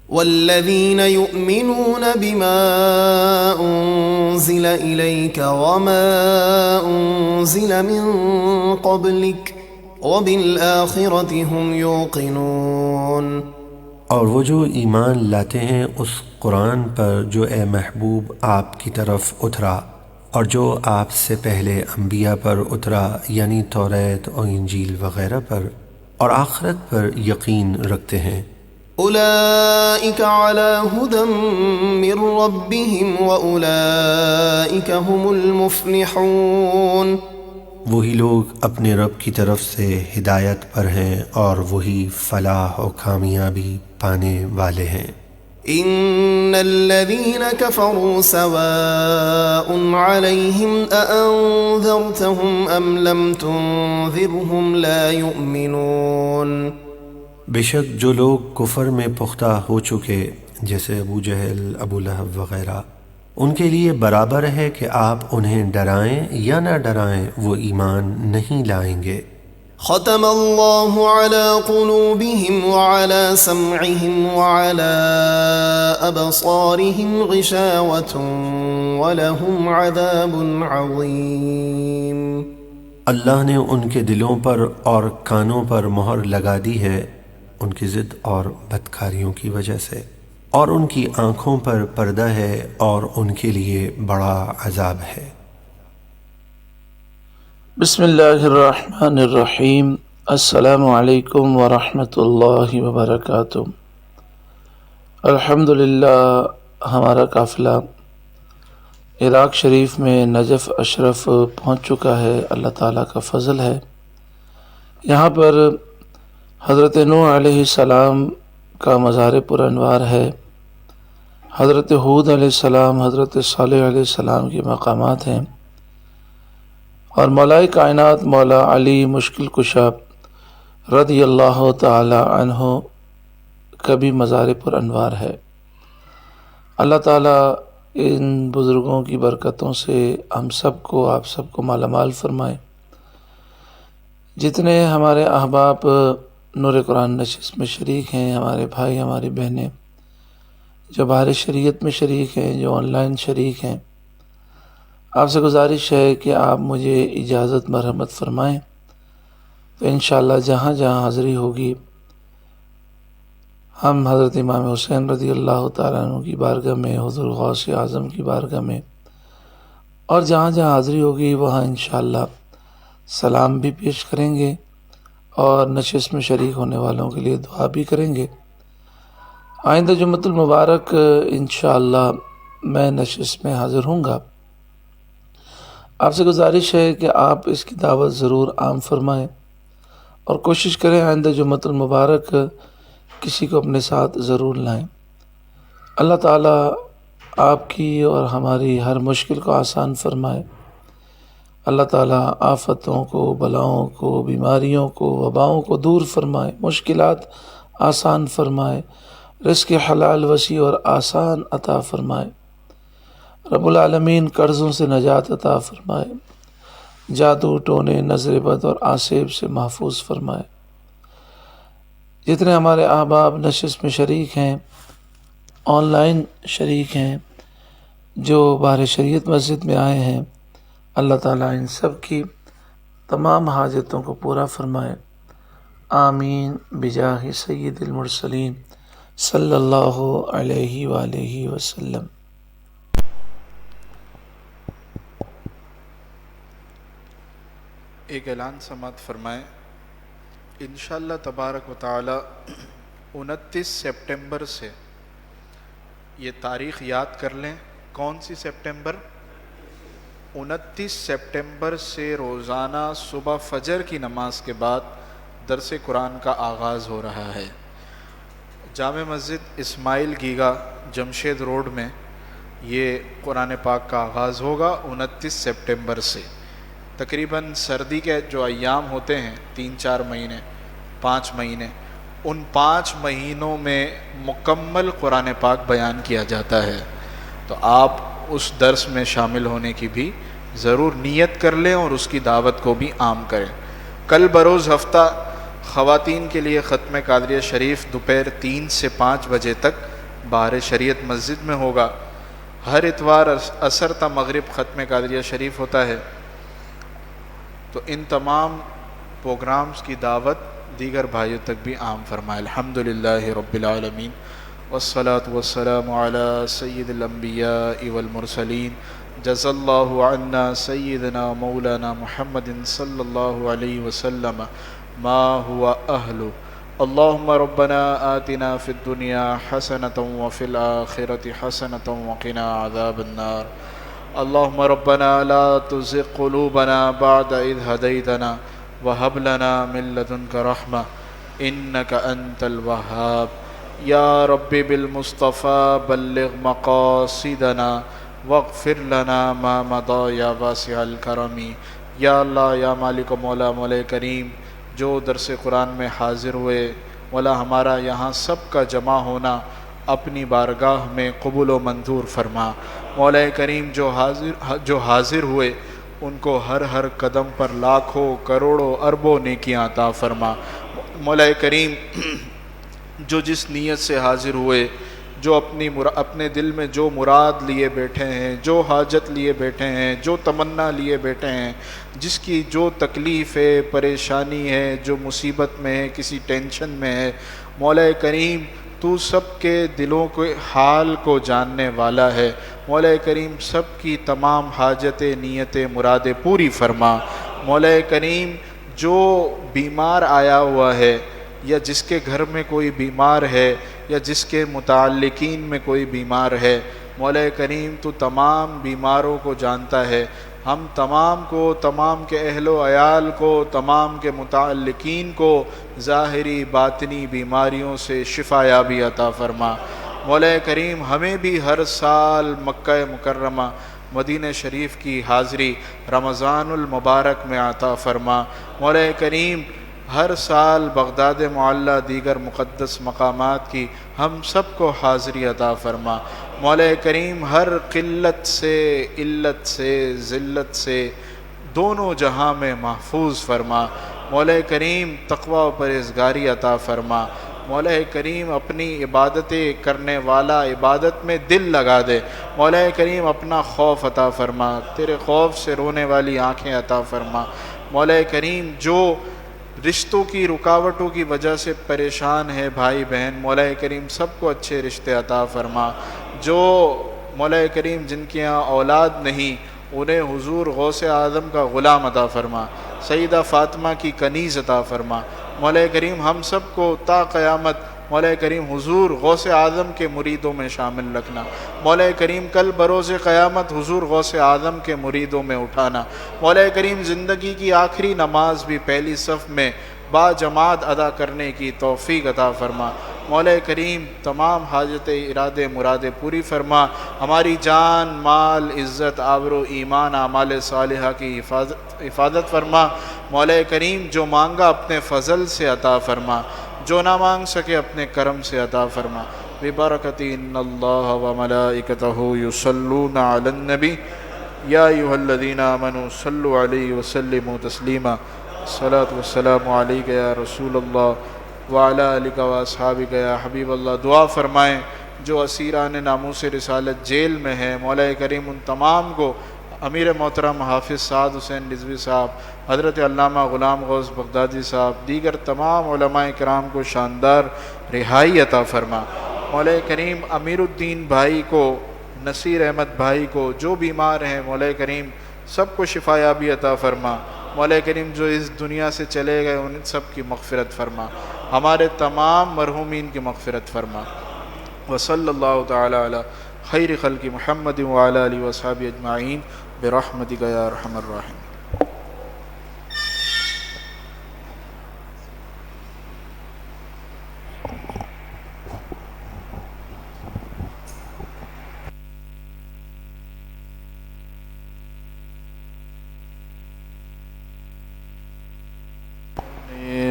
والذین یؤمنون بما انزل الیک وما انزل من قبلک وبالآخرۃ هم یوقنون. اور وہ جو ایمان لاتے ہیں اس قرآن پر جو اے محبوب آپ کی طرف اترا اور جو آپ سے پہلے انبیاء پر اترا، یعنی توریت اور انجیل وغیرہ پر، اور آخرت پر یقین رکھتے ہیں. اولئک علی ھدی من ربہم واولئک ھم المفلحون. وہی لوگ اپنے رب کی طرف سے ہدایت پر ہیں اور وہی فلاح و کامیابی پانے والے ہیں. ان الذين كفروا سواء عليهم أأنذرتهم ام لم تنذرهم لا يؤمنون. بے شک جو لوگ کفر میں پختہ ہو چکے جیسے ابو جہل، ابو لہب وغیرہ، ان کے لیے برابر ہے کہ آپ انہیں ڈرائیں یا نہ ڈرائیں، وہ ایمان نہیں لائیں گے. ختم اللہ علی قلوبہم وعلی سمعہم وعلی ابصارہم غشاوۃ ولہم عذاب عظیم. اللہ نے ان کے دلوں پر اور کانوں پر مہر لگا دی ہے ان کی ضد اور بدکاریوں کی وجہ سے، اور ان کی آنکھوں پر پردہ ہے اور ان کے لیے بڑا عذاب ہے. بسم اللہ الرحمن الرحیم. السلام علیکم ورحمۃ اللہ وبرکاتہ. الحمدللہ ہمارا قافلہ عراق شریف میں نجف اشرف پہنچ چکا ہے. اللہ تعالیٰ کا فضل ہے. یہاں پر حضرت نوح علیہ السلام کا مزار پر انوار ہے. حضرت ہود علیہ السلام، حضرت صالح علیہ السلام کے مقامات ہیں، اور مولا کائنات مولا علی مشکل کشا رضی اللہ تعالی عنہ کا بھی مزار پر انوار ہے. اللہ تعالیٰ ان بزرگوں کی برکتوں سے ہم سب کو، آپ سب کو مالا مال فرمائے. جتنے ہمارے احباب نور قرآن نشست میں شریک ہیں، ہمارے بھائی ہماری بہنیں جو باہر شریعت میں شریک ہیں، جو آن لائن شریک ہیں، آپ سے گزارش ہے کہ آپ مجھے اجازت مرحمت فرمائیں تو انشاءاللہ جہاں جہاں حاضری ہوگی ہم حضرت امام حسین رضی اللہ تعالیٰ عنہ کی بارگاہ میں، حضور غوث اعظم کی بارگاہ میں، اور جہاں جہاں حاضری ہوگی وہاں انشاءاللہ سلام بھی پیش کریں گے اور نشست میں شریک ہونے والوں کے لیے دعا بھی کریں گے۔ آئندہ جمعۃ المبارک انشاءاللہ میں نشست میں حاضر ہوں گا۔ آپ سے گزارش ہے کہ آپ اس کی دعوت ضرور عام فرمائیں اور کوشش کریں آئندہ جمعۃ المبارک کسی کو اپنے ساتھ ضرور لائیں۔ اللہ تعالیٰ آپ کی اور ہماری ہر مشکل کو آسان فرمائے۔ اللہ تعالیٰ آفتوں کو، بلاؤں کو، بیماریوں کو، وباؤں کو دور فرمائے، مشکلات آسان فرمائے، رزق حلال وسیع اور آسان عطا فرمائے۔ رب العالمین قرضوں سے نجات عطا فرمائے، جادو ٹونے نظر بد اور آسیب سے محفوظ فرمائے۔ جتنے ہمارے احباب نشست میں شریک ہیں، آن لائن شریک ہیں، جو باہر شریعت مسجد میں آئے ہیں، اللہ تعالیٰ ان سب کی تمام حاجتوں کو پورا فرمائے۔ آمین بجاہ سید المرسلین صلی اللہ علیہ وآلہ وسلم۔ ایک اعلان سماعت فرمائیں۔ انشاءاللہ تبارک و تعالی 29 سپٹمبر سے، یہ تاریخ یاد کر لیں، کون سی سپٹمبر؟ 29 سپٹمبر سے روزانہ صبح فجر کی نماز کے بعد درس قرآن کا آغاز ہو رہا ہے۔ جامع مسجد اسماعیل گیگا جمشید روڈ میں یہ قرآن پاک کا آغاز ہوگا 29 سپٹمبر سے۔ تقریباً سردی کے جو ایام ہوتے ہیں 3-4 مہینے، 5 مہینے، ان 5 مہینوں میں مکمل قرآن پاک بیان کیا جاتا ہے، تو آپ اس درس میں شامل ہونے کی بھی ضرور نیت کر لیں اور اس کی دعوت کو بھی عام کریں۔ کل بروز ہفتہ خواتین کے لیے ختم قادریہ شریف دوپہر 3 سے 5 بجے تک باہر شریعت مسجد میں ہوگا۔ ہر اتوار عصر تا مغرب ختم قادریہ شریف ہوتا ہے، تو ان تمام پروگرامز کی دعوت دیگر بھائیوں تک بھی عام فرمائے۔ الحمدللہ رب العالمین والصلاة والسلام علی سید الانبیاء والمرسلین، جزا اللہ عنا سیدنا مولانا محمد صلی اللہ علیہ وسلم ما هو اہلہ۔ اللہم ربنا آتنا فی الدنیا حسنة وفی الآخرة حسنة وقنا عذاب النار۔ اللہم ربنا لا تزغ قلوبنا بعد اذ ہدیتنا وہب لنا من لدنک رحمہ انک انت الوہاب۔ یا رب بالمصطفیٰ بلغ مقاصدنا واغفر لنا ما مضى یا واسع الکرم۔ یا اللہ، یا مالک و مولا، مولا کریم، جو درس قرآن میں حاضر ہوئے، مولا ہمارا یہاں سب کا جمع ہونا اپنی بارگاہ میں قبول و منظور فرما۔ مولا کریم، جو حاضر ہوئے ان کو ہر قدم پر لاکھوں کروڑوں اربوں نیکیاں عطا فرما۔ مولا کریم، جو جس نیت سے حاضر ہوئے، جو اپنے دل میں جو مراد لیے بیٹھے ہیں، جو حاجت لیے بیٹھے ہیں، جو تمنا لیے بیٹھے ہیں، جس کی جو تکلیف ہے، پریشانی ہے، جو مصیبت میں ہے، کسی ٹینشن میں ہے، مولا کریم تو سب کے دلوں کے حال کو جاننے والا ہے۔ مولا کریم سب کی تمام حاجتیں، نیتیں، مرادیں پوری فرما۔ مولا کریم، جو بیمار آیا ہوا ہے یا جس کے گھر میں کوئی بیمار ہے یا جس کے متعلقین میں کوئی بیمار ہے، مولا کریم تو تمام بیماروں کو جانتا ہے۔ ہم تمام کو، تمام کے اہل و عیال کو، تمام کے متعلقین کو ظاہری باطنی بیماریوں سے شفا یابی عطا فرما۔ مولا کریم، ہمیں بھی ہر سال مکہ مکرمہ مدینہ شریف کی حاضری رمضان المبارک میں عطا فرما۔ مولا کریم، ہر سال بغداد معلیٰ دیگر مقدس مقامات کی ہم سب کو حاضری عطا فرما۔ مولا کریم، ہر قلت سے، علت سے، ذلت سے دونوں جہاں میں محفوظ فرما۔ مولا کریم تقوی و پرہیزگاری عطا فرما، مولا کریم اپنی عبادتیں کرنے والا عبادت میں دل لگا دے، مولا کریم اپنا خوف عطا فرما، تیرے خوف سے رونے والی آنکھیں عطا فرما، مولا کریم جو رشتوں کی رکاوٹوں کی وجہ سے پریشان ہے بھائی بہن، مولا کریم سب کو اچھے رشتے عطا فرما، جو مولا کریم جن کے یہاں اولاد نہیں انہیں حضور غوث اعظم کا غلام عطا فرما، سیدہ فاطمہ کی کنیز عطا فرما، مولا کریم ہم سب کو تا قیامت مولا کریم حضور غوث اعظم کے مریدوں میں شامل رکھنا، مولا کریم کل بروز قیامت حضور غوث اعظم کے مریدوں میں اٹھانا، مولا کریم زندگی کی آخری نماز بھی پہلی صف میں با جماعت ادا کرنے کی توفیق عطا فرما، مولا کریم تمام حاجتیں ارادے مرادیں پوری فرما، ہماری جان مال عزت آبرو ایمان اعمال صالحہ کی حفاظت فرما، مولا کریم جو مانگا اپنے فضل سے عطا فرما، جو نہ مانگ سکے اپنے کرم سے عطا فرما، ببرکت ان اللہ وملائکتہ یصلون علی النبی یا ایھا الذین آمنوا صلوا علیہ وسلموا تسلیما، الصلاۃ والسلام علیک یا رسول اللہ وعلی آلک واصحابک یا حبیب اللہ۔ دعا فرمائیں جو اسیران ناموس رسالت جیل میں ہیں، مولا کریم ان تمام کو امیر محترم حافظ سعد حسین رضوی صاحب، حضرت علامہ غلام غوث بغدادی صاحب، دیگر تمام علماء کرام کو شاندار رہائی عطا فرما، مولا کریم امیر الدین بھائی کو، نصیر احمد بھائی کو، جو بیمار ہیں مولا کریم سب کو شفا یابی عطا فرما، مولا کریم جو اس دنیا سے چلے گئے ان سب کی مغفرت فرما، ہمارے تمام مرحومین کی مغفرت فرما، وصلی اللہ تعالی علی خیر خلق محمد وعلی آلہ وصحبہ اجمعین برحمتک یا ارحم الراحمین۔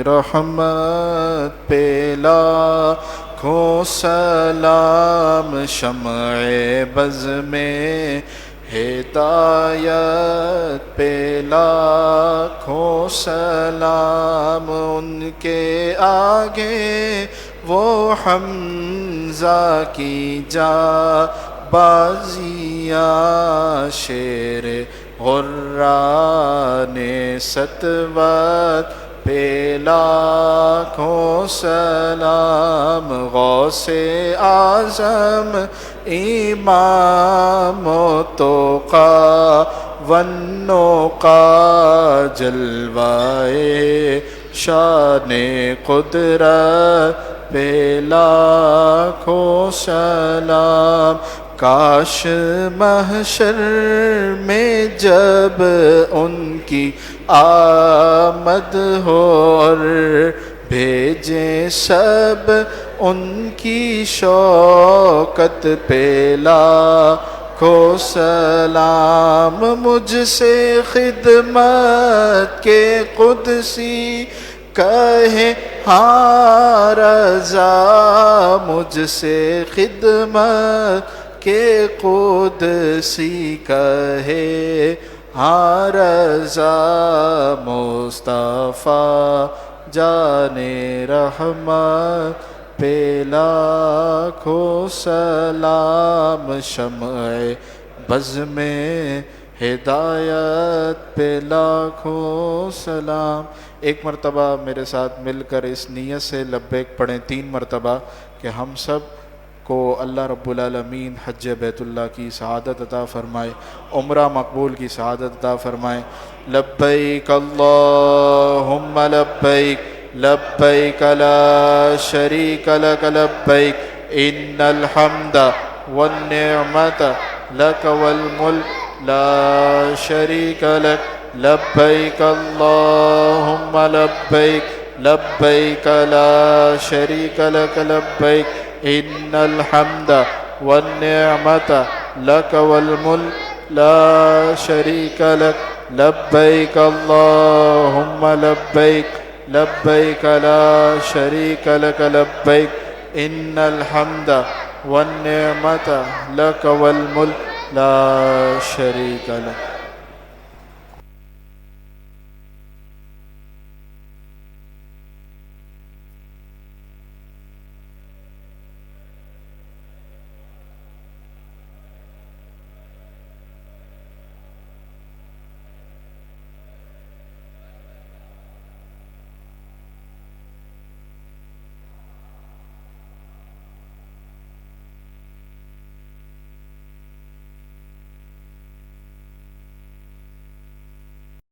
رحمت پہ لاکھوں سلام، شمع بز میں ہدایت پہ لاکھوں سلام، ان کے آگے وہ حمزہ کی جا بازیاں، شیر غران ستوت پہ لاکھوں سلام، غوث اعظم امام و توقا والنقا، جلوائے شان قدرت پہ لاکھوں سلام، کاش محشر میں جب ان کی آمد ہو اور بھیجیں سب ان کی شوکت پہ لاکھوں سلام، مجھ سے خدمت کے قدسی کہے ہاں رضا، مجھ سے خدمت کہ قدسی کہے ہاں رضا، مصطفیٰ جان رحمت پہ لاکھوں سلام، شمع بز میں ہدایت پہ لاکھوں سلام۔ ایک مرتبہ میرے ساتھ مل کر اس نیت سے لبیک پڑھیں 3 مرتبہ کہ ہم سب کو اللہ رب العالمین حج بیت اللہ کی سعادت عطا فرمائے، عمرہ مقبول کی سعادت عطا فرمائے۔ لبیک اللہم لبیک، لبیک لا شریک لک لبیک، ان الحمد والنعمت لک والملک لا شریک لک، لبیک اللہم لبیک، لبیک لا شریک لک لبیک، ان الحمد والنعمت لک والملک لا شریک لک، لبیک اللہم لبیک، لبیک لا شریک لک لبیک، ان الحمد والنعمت لک والملک لا شریک لک۔